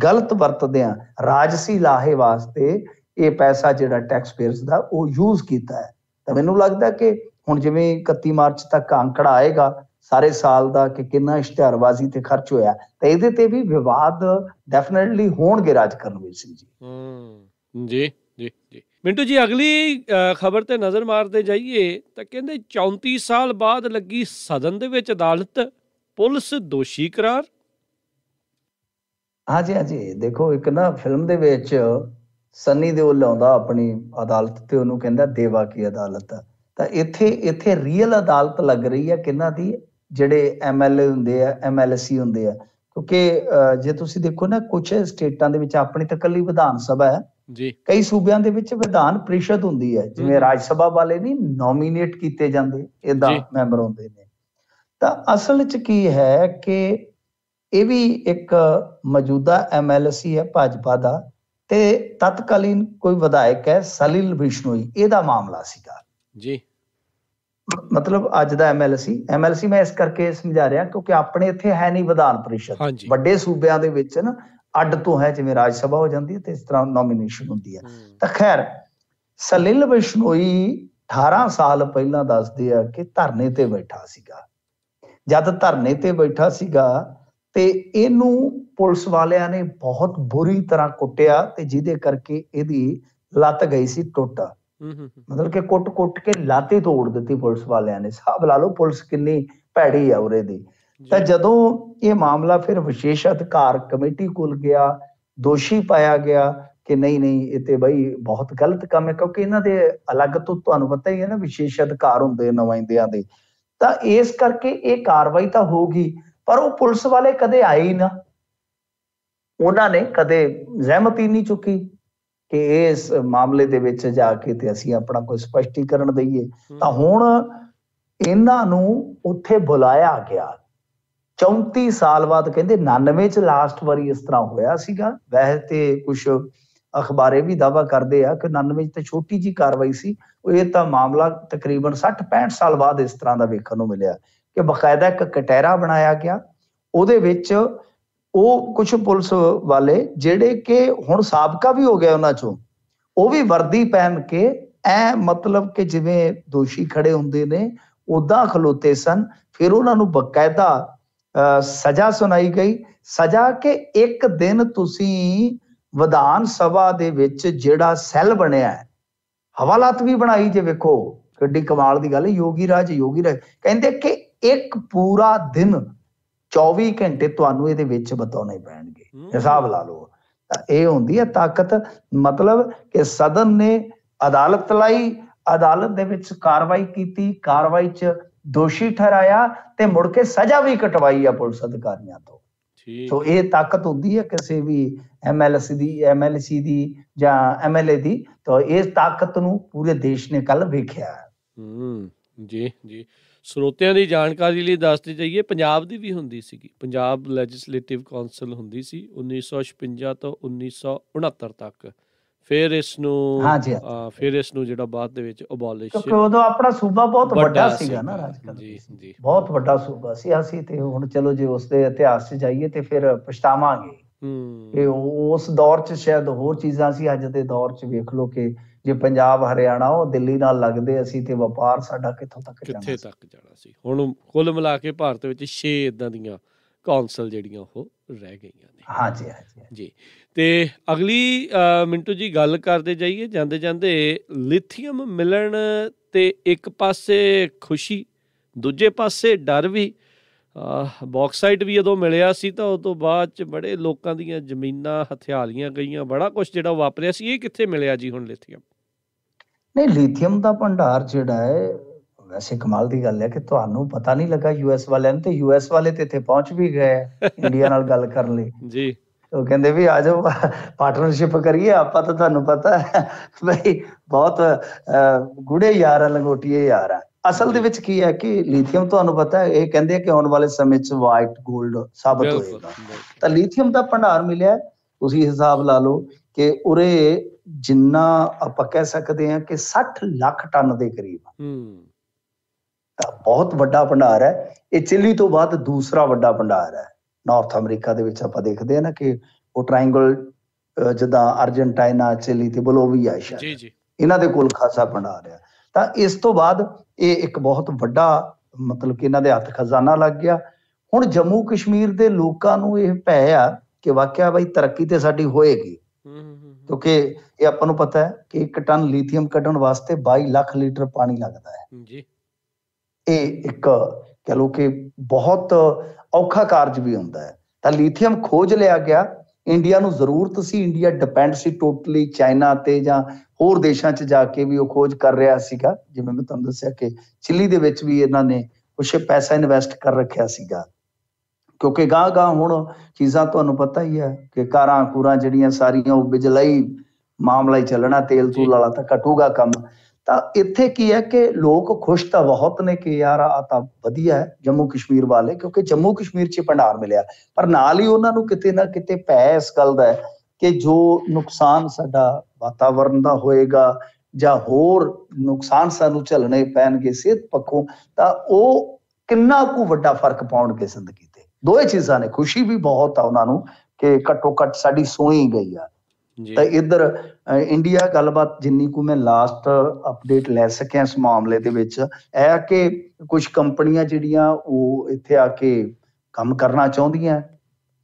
ਗਲਤ ਵਰਤਦਿਆਂ ਰਾਜਸੀ ਲਾਹੇ ਵਾਸਤੇ ਇਹ ਪੈਸਾ ਜਿਹੜਾ ਟੈਕਸ ਪੇਅਰਸ ਦਾ ਉਹ ਯੂਜ਼ ਕੀਤਾ ਹੈ। ਤਾਂ ਮੈਨੂੰ ਲੱਗਦਾ ਕਿ ਹੁਣ ਜਿਵੇਂ 31 ਮਾਰਚ ਤੱਕ ਅੰਕੜਾ ਆਏਗਾ ਸਾਰੇ ਸਾਲ ਦਾ ਕਿ ਕਿੰਨਾ ਇਸ਼ਤਿਹਾਰਬਾਜ਼ੀ ਤੇ ਖਰਚ ਹੋਇਆ, ਤਾਂ ਇਹਦੇ ਤੇ ਵੀ ਵਿਵਾਦ ਡੈਫੀਨਿਟਲੀ ਹੋਣਗੇ, ਰਾਜ ਕਰਨਵੀਰ ਸਿੰਘ ਜੀ। ਜੀ ਜੀ ਜੀ। ਮਿੰਟੂ ਜੀ, ਅਗਲੀ ਖਬਰ ਤੇ ਨਜ਼ਰ ਮਾਰਦੇ ਜਾਈਏ ਤਾਂ ਕਹਿੰਦੇ 34 ਸਾਲ ਬਾਅਦ ਲੱਗੀ ਸਦਨ ਦੇ ਵਿੱਚ ਅਦਾਲਤ, ਪੁਲਿਸ ਦੋਸ਼ੀ ਕਰਾਰ। ਹਾਂਜੀ, ਦੇਖੋ, ਇੱਕ ਨਾ ਫਿਲਮ ਦੇ ਵਿੱਚ ਸੰਨੀ ਦਿਓਲ ਆਉਂਦਾ ਆਪਣੀ ਅਦਾਲਤ ਤੇ, ਉਹਨੂੰ ਕਹਿੰਦਾ ਦੇਵਾ ਕੀ ਅਦਾਲਤ। ਤਾਂ ਇੱਥੇ ਰੀਅਲ ਅਦਾਲਤ ਲੱਗ ਰਹੀ ਹੈ ਕਿਹਨਾਂ ਦੀ, ਜਿਹੜੇ MLA ਹੁੰਦੇ ਆ, MLC ਹੁੰਦੇ ਆ। ਕਿਉਂਕਿ ਜੇ ਤੁਸੀਂ ਦੇਖੋ ਨਾ, ਕੁਛ ਸਟੇਟਾਂ ਦੇ ਵਿੱਚ ਆਪਣੀ ਤਾਂ ਇਕੱਲੀ ਵਿਧਾਨ ਸਭਾ ਹੈ ਜੀ, ਕਈ ਸੂਬਿਆਂ ਦੇ ਵਿੱਚ ਵਿਧਾਨ ਪ੍ਰੀਸ਼ਦ ਹੁੰਦੀ ਹੈ, ਜਿਵੇਂ ਰਾਜ ਸਭਾ ਵਾਲੇ ਨਹੀਂ ਨੋਮੀਨੇਟ ਕੀਤੇ ਜਾਂਦੇ, ਏਦਾਂ ਮੈਂਬਰ ਹੁੰਦੇ ਨੇ। ਤਾਂ ਅਸਲ 'ਚ ਕੀ ਹੈ ਕਿ ਇਹ ਵੀ ਇੱਕ ਮੌਜੂਦਾ MLC ਹੈ ਭਾਜਪਾ ਦਾ, ਤੇ ਤਤਕਾਲੀਨ ਕੋਈ ਵਿਧਾਇਕ ਹੈ ਸਲਿਲ ਬਿਸ਼ਨੋਈ, ਇਹਦਾ ਮਾਮਲਾ ਸੀਗਾ ਜੀ। ਮਤਲਬ ਅੱਜ ਦਾ MLC ਮੈਂ ਇਸ ਕਰਕੇ ਸਮਝਾ ਰਿਹਾ ਕਿਉਂਕਿ ਆਪਣੇ ਇੱਥੇ ਹੈ ਨਹੀਂ ਵਿਧਾਨ ਪ੍ਰੀਸ਼ਦ, ਵੱਡੇ ਸੂਬਿਆਂ ਦੇ ਵਿੱਚ ਨਾ ਅੱਡ ਤੋਂ ਹੈ, ਜਿਵੇਂ ਰਾਜ ਸਭਾ ਹੋ ਜਾਂਦੀ ਹੈ ਤੇ ਇਸ ਤਰ੍ਹਾਂ ਨੋਮੀਨੇਸ਼ਨ ਹੁੰਦੀ ਹੈ। ਤਾਂ ਖੈਰ, ਸਲਿਲ ਬਿਸ਼ਨੋਈ 18 ਸਾਲ ਪਹਿਲਾਂ ਦੱਸਦੇ ਆ ਕਿ ਧਰਨੇ ਤੇ ਬੈਠਾ ਸੀਗਾ। ਜਦ ਧਰਨੇ ਤੇ ਬੈਠਾ ਸੀਗਾ ਤੇ ਇਹਨੂੰ ਪੁਲਿਸ ਵਾਲਿਆਂ ਨੇ ਬਹੁਤ ਬੁਰੀ ਤਰ੍ਹਾਂ ਕੁੱਟਿਆ, ਤੇ ਜਿਹਦੇ ਕਰਕੇ ਇਹਦੀ ਲੱਤ ਗਈ ਸੀ ਟੁੱਟ। ਮਤਲਬ ਕਿ ਕੁੱਟ ਕੇ ਲੱਤ ਹੀ ਤੋੜ ਦਿੱਤੀ ਪੁਲਿਸ ਵਾਲਿਆਂ ਨੇ। ਹਿਸਾਬ ਲਾ ਲਓ ਪੁਲਿਸ ਕਿੰਨੀ ਭੈੜੀ ਆ ਉਰੇ ਦੀ। ਤਾਂ ਜਦੋਂ ਇਹ ਮਾਮਲਾ ਫਿਰ ਵਿਸ਼ੇਸ਼ ਅਧਿਕਾਰ ਕਮੇਟੀ ਕੋਲ ਗਿਆ, ਦੋਸ਼ੀ ਪਾਇਆ ਗਿਆ ਕਿ ਨਹੀਂ ਇਹ ਤੇ ਬਈ ਬਹੁਤ ਗਲਤ ਕੰਮ ਹੈ, ਕਿਉਂਕਿ ਇਹਨਾਂ ਦੇ ਅਲੱਗ ਤੋਂ ਤੁਹਾਨੂੰ ਪਤਾ ਹੀ ਹੈ ਨਾ, ਵਿਸ਼ੇਸ਼ ਅਧਿਕਾਰ ਹੁੰਦੇ ਨੁਮਾਇੰਦਿਆਂ ਦੇ। ਤਾਂ ਇਸ ਕਰਕੇ ਇਹ ਕਾਰਵਾਈ ਤਾਂ ਹੋਗੀ, ਪਰ ਉਹ ਪੁਲਿਸ ਵਾਲੇ ਕਦੇ ਆਏ ਹੀ ਨਾ, ਉਹਨਾਂ ਨੇ ਕਦੇ ਜ਼ਹਿਮਤ ਹੀ ਨਹੀਂ ਚੁੱਕੀ ਕਿ ਇਸ ਮਾਮਲੇ ਦੇ ਵਿੱਚ ਜਾ ਕੇ ਤੇ ਅਸੀਂ ਆਪਣਾ ਕੋਈ ਸਪਸ਼ਟੀਕਰਨ ਦਈਏ। ਤਾਂ ਹੁਣ ਇਹਨਾਂ ਨੂੰ ਉੱਥੇ ਬੁਲਾਇਆ ਗਿਆ 34 ਸਾਲ ਬਾਅਦ ਕਹਿੰਦੇ 99 ਚ ਲਾਸਟ ਵਾਰੀ ਇਸ ਤਰ੍ਹਾਂ ਹੋਇਆ ਸੀਗਾ। ਵੈਸੇ ਤੇ ਕੁਛ ਅਖਬਾਰੇ ਵੀ ਦਾਅਵਾ ਕਰਦੇ ਆ ਕਿ 99 ਚ ਤੇ ਛੋਟੀ ਜੀ ਕਾਰਵਾਈ ਸੀ, ਇਹ ਤਾਂ ਮਾਮਲਾ ਤਕਰੀਬਨ 60-65 ਸਾਲ ਬਾਅਦ ਇਸ ਤਰ੍ਹਾਂ ਦਾ ਵੇਖਣ ਨੂੰ ਮਿਲਿਆ ਕਿ ਬਕਾਇਦਾ ਇੱਕ ਕਟਹਿਰਾ ਬਣਾਇਆ ਗਿਆ। ਉਹਦੇ ਵਿੱਚ ਉਹ ਕੁਛ ਪੁਲਿਸ ਵਾਲੇ ਜਿਹੜੇ ਕਿ ਹੁਣ ਸਾਬਕਾ ਵੀ ਹੋ ਗਿਆ ਉਹਨਾਂ ਚੋਂ, ਉਹ ਵੀ ਵਰਦੀ ਪਹਿਨ ਕੇ ਐ ਮਤਲਬ ਕਿ ਜਿਵੇਂ ਦੋਸ਼ੀ ਖੜੇ ਹੁੰਦੇ ਨੇ ਉਦਾਂ ਖਲੋਤੇ ਸਨ। ਫਿਰ ਉਹਨਾਂ ਨੂੰ ਬਕਾਇਦਾ ਸਜ਼ਾ ਸੁਣਾਈ ਗਈ। ਸਜ਼ਾ ਕਿ ਇੱਕ ਦਿਨ ਤੁਸੀਂ ਵਿਧਾਨ ਸਭਾ ਦੇ ਵਿੱਚ ਜਿਹੜਾ ਸੈੱਲ ਬਣਿਆ ਹੈ, ਹਵਾਲਾਤ ਵੀ ਬਣਾਈ ਜੇ, ਵੇਖੋ ਕਿੱਡੀ ਕਮਾਲ ਦੀ ਗੱਲ ਹੈ। ਯੋਗੀ ਰਾਜ ਕਹਿੰਦੇ ਕਿ ਇੱਕ ਪੂਰਾ ਦਿਨ 24 ਘੰਟੇ ਤੁਹਾਨੂੰ ਇਹਦੇ ਵਿੱਚ ਬਿਤਾਉਣੇ ਪੈਣਗੇ। ਹਿਸਾਬ ਲਾ ਲਓ। ਤਾਂ ਇਹ ਹੁੰਦੀ ਹੈ ਤਾਕਤ, ਮਤਲਬ ਕਿ ਸਦਨ ਨੇ ਅਦਾਲਤ ਲਾਈ, ਅਦਾਲਤ ਦੇ ਵਿੱਚ ਕਾਰਵਾਈ ਕੀਤੀ, ਕਾਰਵਾਈ 'ਚ ਦੋਸ਼ੀ ਠਹਿਰਾਇਆ ਤੇ ਮੁੜ ਕੇ ਸਜ਼ਾ ਵੀ ਕਟਵਾਈ ਆ ਪੁਲਿਸ ਅਧਿਕਾਰੀਆਂ ਤੋਂ। ਸੋ ਇਹ ਤਾਕਤ ਹੁੰਦੀ ਹੈ ਕਿਸੇ ਵੀ ਐਮਐਲਸੀ ਦੀ ਜਾਂ ਐਮਐਲਏ ਦੀ। ਤਾਂ ਇਸ ਤਾਕਤ ਨੂੰ ਪੂਰੇ ਦੇਸ਼ ਨੇ ਕੱਲ ਵੇਖਿਆ। ਜੀ ਜੀ, ਸਰੋਤਿਆਂ ਦੀ ਜਾਣਕਾਰੀ ਲਈ ਦੱਸਦੇ ਜਾਈਏ, ਪੰਜਾਬ ਦੀ ਵੀ ਹੁੰਦੀ ਸੀਗੀ, ਪੰਜਾਬ ਲੈਜਿਸਲੇਟਿਵ ਕੌਂਸਲ ਹੁੰਦੀ ਸੀ 1956 ਤੋਂ 1969 ਤੱਕ। ਫਿਰ ਇਸ ਨੂੰ ਜਿਹੜਾ ਬਾਅਦ ਦੇ ਵਿੱਚ ਅਬੋਲਿਸ਼, ਕਿਉਂਕਿ ਉਦੋਂ ਆਪਣਾ ਸੂਬਾ ਬਹੁਤ ਵੱਡਾ ਸੀਗਾ ਨਾ, ਰਾਜਕਰਨ ਬਹੁਤ ਵੱਡਾ ਸੂਬਾ ਸੀ। ਅਸੀਂ ਤੇ ਹੁਣ ਚਲੋ ਜੇ ਉਸਦੇ ਇਤਿਹਾਸ 'ਚ ਜਾਈਏ ਤੇ ਫਿਰ ਪਛਤਾਵਾਂਗੇ ਕਿ ਉਸ ਦੌਰ 'ਚ ਸ਼ਾਇਦ ਹੋਰ ਚੀਜ਼ਾਂ ਸੀ। ਅੱਜ ਦੇ ਦੌਰ 'ਚ ਵੇਖ ਲਓ ਕਿ ਜੇ ਪੰਜਾਬ ਹਰਿਆਣਾ ਉਹ ਦਿੱਲੀ ਨਾਲ ਲੱਗਦੇ ਅਸੀਂ ਤੇ ਵਪਾਰ ਸਾਡਾ ਕਿੱਥੇ ਤੱਕ ਜਾਣਾ ਸੀ। ਹੁਣ ਕੁੱਲ ਮਿਲਾ ਕੇ ਭਾਰਤ ਵਿੱਚ 6 ਇਦਾਂ ਦੀਆਂ ਕੌਂਸਲ ਜਿਹੜੀਆਂ ਉਹ ਰਹਿ ਗਈਆਂ ਨੇ। ਹਾਂਜੀ ਜੀ। ਤੇ ਅਗਲੀ ਮਿੰਟੂ ਜੀ ਗੱਲ ਕਰਦੇ ਜਾਈਏ ਜਾਂਦੇ ਜਾਂਦੇ, ਲਿਥੀਅਮ ਮਿਲਣ ਤੇ ਇੱਕ ਪਾਸੇ ਖੁਸ਼ੀ, ਦੂਜੇ ਪਾਸੇ ਡਰ ਵੀ। ਬੌਕਸਾਈਟ ਵੀ ਜਦੋਂ ਮਿਲਿਆ ਸੀ ਤਾਂ ਉਹ ਤੋਂ ਬਾਅਦ 'ਚ ਬੜੇ ਲੋਕਾਂ ਦੀਆਂ ਜ਼ਮੀਨਾਂ ਹਥਿਆਲੀਆਂ ਗਈਆਂ, ਬੜਾ ਕੁਛ ਜਿਹੜਾ ਵਾਪਰਿਆ ਸੀ। ਇਹ ਕਿੱਥੇ ਮਿਲਿਆ ਜੀ ਹੁਣ ਲਿਥੀਅਮ? ਨਹੀਂ, ਲਿਥੀਅਮ ਦਾ ਭੰਡਾਰ ਜਿਹੜਾ ਹੈ, ਵੈਸੇ ਕਮਾਲ ਦੀ ਗੱਲ ਹੈ ਕਿ ਤੁਹਾਨੂੰ ਪਤਾ ਨਹੀਂ ਲੱਗਾ ਯੂਐਸ ਵਾਲਿਆਂ ਨੂੰ, ਤੇ ਯੂਐਸ ਵਾਲੇ ਤੇ ਇੱਥੇ ਪਹੁੰਚ ਵੀ ਗਏ ਇੰਡੀਆ ਨਾਲ ਗੱਲ ਕਰਨ ਲਈ ਜੀ। ਉਹ ਕਹਿੰਦੇ ਵੀ ਆ ਜਾਓ ਪਾਰਟਨਰਸ਼ਿਪ ਕਰੀਏ। ਆਪਾਂ ਤਾਂ ਤੁਹਾਨੂੰ ਪਤਾ ਹੈ ਬਈ ਬਹੁਤ ਗੂੜੇ ਯਾਰ ਆ, ਲੰਗੋਟੀਏ ਯਾਰ ਆ। ਅਸਲ ਦੇ ਵਿੱਚ ਕੀ ਹੈ ਕਿ ਲਿਥੀਅਮ ਤੁਹਾਨੂੰ ਪਤਾ ਹੈ, ਇਹ ਕਹਿੰਦੇ ਕਿ ਆਉਣ ਵਾਲੇ ਸਮੇਂ 'ਚ ਵਾਈਟ ਗੋਲਡ ਸਾਬਤ ਹੋਏਗਾ। ਤਾਂ ਲਿਥੀਅਮ ਦਾ ਭੰਡਾਰ ਮਿਲਿਆ। ਤੁਸੀਂ ਹਿਸਾਬ ਲਾ ਲਓ ਕਿ ਉਰੇ ਜਿੰਨਾ ਆਪਾਂ ਕਹਿ ਸਕਦੇ ਹਾਂ ਕਿ 60 ਲੱਖ ਟਨ ਦੇ ਕਰੀਬ, ਤਾਂ ਬਹੁਤ ਵੱਡਾ ਭੰਡਾਰ ਹੈ। ਇਹ ਚਿਲੀ ਤੋਂ ਬਾਅਦ ਦੂਸਰਾ ਵੱਡਾ ਭੰਡਾਰ ਹੈ ਨਾਰਥ ਅਮਰੀਕਾ ਦੇ ਵਿੱਚ। ਆਪਾਂ ਦੇਖਦੇ ਹਾਂ ਨਾ ਕਿ ਉਹ ਟ੍ਰਾਇੰਗਲ ਜਿੱਦਾਂ ਅਰਜਨਟਾਈਨਾ, ਚਿਲੀ ਤੇ ਬੋਲੀਵੀਆ, ਇਹਨਾਂ ਦੇ ਕੋਲ ਖਾਸਾ ਭੰਡਾਰ ਹੈ। ਤਾਂ ਇਸ ਤੋਂ ਬਾਅਦ ਇਹ ਇੱਕ ਬਹੁਤ ਵੱਡਾ ਮਤਲਬ ਕਿ ਇਹਨਾਂ ਦੇ ਹੱਥ ਖਜ਼ਾਨਾ ਲੱਗ ਗਿਆ। ਹੁਣ ਜੰਮੂ ਕਸ਼ਮੀਰ ਦੇ ਲੋਕਾਂ ਨੂੰ ਇਹ ਭੈ ਆ ਕਿ ਵਾਕਿਆ ਬਈ ਤਰੱਕੀ ਤੇ ਸਾਡੀ ਹੋਏਗੀ, ਕਿਉਂਕਿ ਇਹ ਆਪਾਂ ਨੂੰ ਪਤਾ ਹੈ ਕਿ 1 ਟਨ ਲਿਥੀਅਮ ਕੱਢਣ ਵਾਸਤੇ 22 ਲੱਖ ਲੀਟਰ ਪਾਣੀ ਲੱਗਦਾ ਹੈ ਜੀ। ਇਹ ਇੱਕ ਕਹਿ ਲਓ ਕਿ ਬਹੁਤ ਔਖਾ ਕਾਰਜ ਵੀ ਹੁੰਦਾ ਹੈ। ਤਾਂ ਲਿਥੀਅਮ ਖੋਜ ਲਿਆ ਗਿਆ। ਇੰਡੀਆ ਨੂੰ ਜ਼ਰੂਰਤ ਸੀ, ਇੰਡੀਆ ਡਿਪੈਂਡ ਸੀ ਟੋਟਲੀ ਚਾਈਨਾ ਤੇ ਜਾਂ ਹੋਰ ਦੇਸ਼ਾਂ 'ਚ ਜਾ ਕੇ ਵੀ ਉਹ ਖੋਜ ਕਰ ਰਿਹਾ ਸੀਗਾ। ਜਿਵੇਂ ਮੈਂ ਤੁਹਾਨੂੰ ਦੱਸਿਆ ਕਿ ਚਿਲੀ ਦੇ ਵਿੱਚ ਵੀ ਇਹਨਾਂ ਨੇ ਕੁਛ ਪੈਸਾ ਇਨਵੈਸਟ ਕਰ ਰੱਖਿਆ ਸੀਗਾ, ਕਿਉਂਕਿ ਗਾਂ ਹੁਣ ਚੀਜ਼ਾਂ ਤੁਹਾਨੂੰ ਪਤਾ ਹੀ ਹੈ ਕਿ ਕਾਰਾਂ ਜਿਹੜੀਆਂ ਸਾਰੀਆਂ ਉਹ ਬਿਜਲਈ ਮਾਮਲਾ ਹੀ ਚੱਲਣਾ, ਤੇਲ ਤੂਲ ਵਾਲਾ ਤਾਂ ਘਟੂਗਾ ਕੰਮ। ਤਾਂ ਇੱਥੇ ਕੀ ਹੈ ਕਿ ਲੋਕ ਖੁਸ਼ ਤਾਂ ਬਹੁਤ ਨੇ ਕਿ ਯਾਰ ਆ ਤਾਂ ਵਧੀਆ ਹੈ ਜੰਮੂ ਕਸ਼ਮੀਰ ਵਾਲੇ, ਕਿਉਂਕਿ ਜੰਮੂ ਕਸ਼ਮੀਰ 'ਚ ਭੰਡਾਰ ਮਿਲਿਆ। ਪਰ ਨਾਲ ਹੀ ਉਹਨਾਂ ਨੂੰ ਕਿਤੇ ਨਾ ਕਿਤੇ ਭੈ ਇਸ ਗੱਲ ਦਾ ਹੈ ਕਿ ਜੋ ਨੁਕਸਾਨ ਸਾਡਾ ਵਾਤਾਵਰਨ ਦਾ ਹੋਏਗਾ ਜਾਂ ਹੋਰ ਨੁਕਸਾਨ ਸਾਨੂੰ ਝੱਲਣੇ ਪੈਣਗੇ ਸਿਹਤ ਪੱਖੋਂ, ਤਾਂ ਉਹ ਕਿੰਨਾ ਕੁ ਵੱਡਾ ਫਰਕ ਪਾਉਣਗੇ ਜ਼ਿੰਦਗੀ ਤੇ। ਦੋਏ ਚੀਜ਼ਾਂ ਨੇ। ਖੁਸ਼ੀ ਵੀ ਬਹੁਤ ਆ ਉਹਨਾਂ ਨੂੰ ਕਿ ਘੱਟੋ ਘੱਟ ਸਾਡੀ ਸੁਣੀ ਗਈ ਆ। ਤਾਂ ਇੱਧਰ ਇੰਡੀਆ ਗੱਲਬਾਤ ਜਿੰਨੀ ਕੁ ਮੈਂ ਲਾਸਟ ਅਪਡੇਟ ਲੈ ਸਕਿਆ ਇਸ ਮਾਮਲੇ ਦੇ ਵਿੱਚ ਇਹ ਕਿ ਕੁਝ ਕੰਪਨੀਆਂ ਜਿਹੜੀਆਂ ਉਹ ਇੱਥੇ ਆ ਕੇ ਕੰਮ ਕਰਨਾ ਚਾਹੁੰਦੀਆਂ,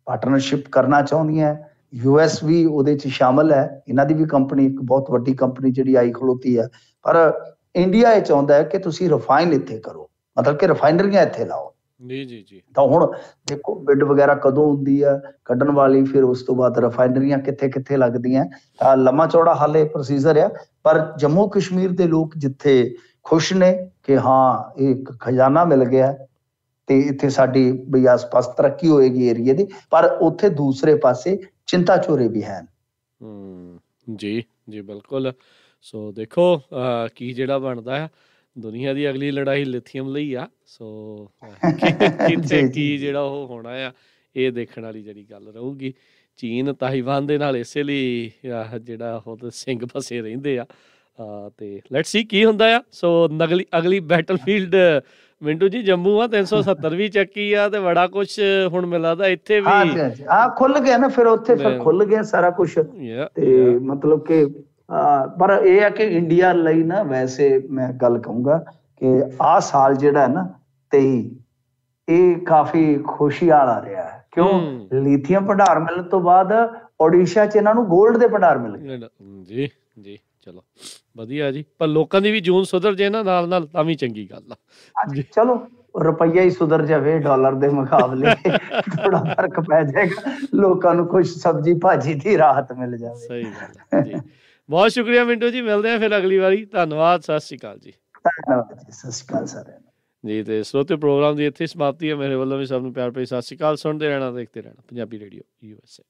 ਪਾਰਟਨਰਸ਼ਿਪ ਕਰਨਾ ਚਾਹੁੰਦੀਆਂ। ਯੂਐਸ ਵੀ ਉਹਦੇ 'ਚ ਸ਼ਾਮਲ ਹੈ। ਇਹਨਾਂ ਦੀ ਵੀ ਕੰਪਨੀ, ਇੱਕ ਬਹੁਤ ਵੱਡੀ ਕੰਪਨੀ ਜਿਹੜੀ ਆਈ ਖਲੋਤੀ ਹੈ। ਪਰ ਇੰਡੀਆ ਇਹ ਚਾਹੁੰਦਾ ਹੈ ਕਿ ਤੁਸੀਂ ਰਿਫਾਈਨ ਇੱਥੇ ਕਰੋ, ਮਤਲਬ ਕਿ ਰਿਫਾਈਨਰੀਆਂ ਇੱਥੇ ਲਾਓ। ਜੀ। ਤਾਂ ਹੁਣ ਦੇਖੋ ਬਿੱਡ ਵਗੈਰਾ ਕਦੋਂ ਹੁੰਦੀ ਆ ਕੱਢਣ ਵਾਲੀ, ਫਿਰ ਉਸ ਤੋਂ ਬਾਅਦ ਰਿਫਾਈਨਰੀਆਂ ਕਿੱਥੇ ਲੱਗਦੀਆਂ। ਤਾਂ ਲੰਮਾ ਚੌੜਾ ਹਾਲੇ ਪ੍ਰੋਸੀਜਰ ਆ। ਪਰ ਜੰਮੂ ਕਸ਼ਮੀਰ ਦੇ ਲੋਕ ਜਿੱਥੇ ਖੁਸ਼ ਨੇ ਕਿ ਹਾਂ ਇਹ ਇੱਕ ਖਜ਼ਾਨਾ ਮਿਲ ਗਿਆ ਤੇ ਇੱਥੇ ਸਾਡੀ ਬਈ ਆਸ-ਪਾਸ ਤਰੱਕੀ ਹੋਏਗੀ ਏਰੀਏ ਦੀ, ਪਰ ਉੱਥੇ ਦੂਸਰੇ ਪਾਸੇ ਚਿੰਤਾ ਚੋਰੇ ਵੀ ਹਨ। ਜੀ ਬਿਲਕੁਲ। ਸੋ ਦੇਖੋ ਕੀ ਜਿਹੜਾ ਬਣਦਾ ਹੈ। ਦੁਨੀਆ ਦੀ ਅਗਲੀ ਲੜਾਈ ਲਿਥੀਅਮ ਲਈ ਆ। ਸੋ ਕਿੱਥੇ ਜੀ ਕੀ ਜੀ ਜਿਹੜਾ ਉਹ ਹੋਣਾ ਆ, ਇਹ ਦੇਖਣ ਵਾਲੀ ਜਿਹੜੀ ਗੱਲ ਰਹੂਗੀ। ਚੀਨ ਤਾਈਵਾਨ ਦੇ ਨਾਲ ਇਸੇ ਲਈ ਜਿਹੜਾ ਉਹ ਸਿੰਘ ਫਸੇ ਰਹਿੰਦੇ ਆ। ਤੇ ਲੈਟਸ ਸੀ ਕੀ ਹੁੰਦਾ ਆ। ਸੋ ਅਗਲੀ ਬੈਟਲਫੀਲਡ ਮਿੰਟੂ ਜੀ ਜੰਮੂ ਆ, 370 ਵੀ ਚੱਕੀ ਆ, ਤੇ ਬੜਾ ਕੁਛ ਹੁਣ ਮੈਨੂੰ ਲੱਗਦਾ ਇੱਥੇ ਵੀ ਖੁੱਲ ਗਿਆ ਨਾ, ਫਿਰ ਉੱਥੇ ਫਿਰ ਖੁੱਲ ਗਿਆ ਸਾਰਾ ਕੁਛ। ਤੇ ਮਤਲਬ ਕਿ ਪਰ ਇਹ ਹੈ ਕਿ ਇੰਡੀਆ ਲਈ ਨਾ, ਵੈਸੇ ਮੈਂ ਗੱਲ ਕਹੂੰਗਾ ਕਿ ਆਹ ਸਾਲ ਜਿਹੜਾ ਨਾ 23, ਇਹ ਕਾਫੀ ਖੁਸ਼ੀ ਵਾਲਾ ਰਿਹਾ ਹੈ। ਕਿਉਂ? ਲੀਥੀਅਮ ਭੰਡਾਰ ਮਿਲਣ ਤੋਂ ਬਾਅਦ ਓਡੀਸ਼ਾ 'ਚ ਇਹਨਾਂ ਨੂੰ 골ਡ ਦੇ ਭੰਡਾਰ ਮਿਲ ਗਏ। ਜੀ ਜੀ, ਚਲੋ ਵਧੀਆ ਜੀ। ਪਰ ਲੋਕਾਂ ਦੀ ਵੀ ਜੂਨ ਸੁਧਰ ਜੇ ਨਾ ਨਾਲ ਨਾਲ, ਤਾਂ ਵੀ ਚੰਗੀ ਗੱਲ ਆ। ਚਲੋ ਰੁਪਈਆ ਹੀ ਸੁਧਰ ਜਾਵੇ ਡਾਲਰ ਦੇ ਮੁਕਾਬਲੇ, ਥੋੜਾ ਫਰਕ ਪੈ ਜਾਏਗਾ, ਲੋਕਾਂ ਨੂੰ ਕੁਛ ਸਬਜ਼ੀ ਭਾਜੀ ਦੀ ਰਾਹਤ ਮਿਲ ਜਾਵੇ। ਸਹੀ ਗੱਲ ਹੈ ਜੀ। ਬਹੁਤ ਸ਼ੁਕਰੀਆ ਮਿੰਟੂ ਜੀ, ਮਿਲਦੇ ਆ ਫਿਰ ਅਗਲੀ ਵਾਰੀ। ਧੰਨਵਾਦ, ਸਤਿ ਸ਼੍ਰੀ ਅਕਾਲ ਜੀ। ਧੰਨਵਾਦ ਜੀ, ਸਤਿ ਸ਼੍ਰੀ ਅਕਾਲ ਸਾਰਿਆਂ ਨੂੰ ਜੀ। ਤੇ ਸਰੋਤੇ ਪ੍ਰੋਗਰਾਮ ਦੀ ਇੱਥੇ ਸਮਾਪਤੀ ਹੈ। ਮੇਰੇ ਵੱਲੋਂ ਵੀ ਸਭ ਨੂੰ ਪਿਆਰ ਭਰੀ ਸਤਿ ਸ਼੍ਰੀ ਅਕਾਲ। ਸੁਣਦੇ ਰਹਿਣਾ, ਦੇਖਦੇ ਰਹਿਣਾ ਪੰਜਾਬੀ ਰੇਡੀਓ USA।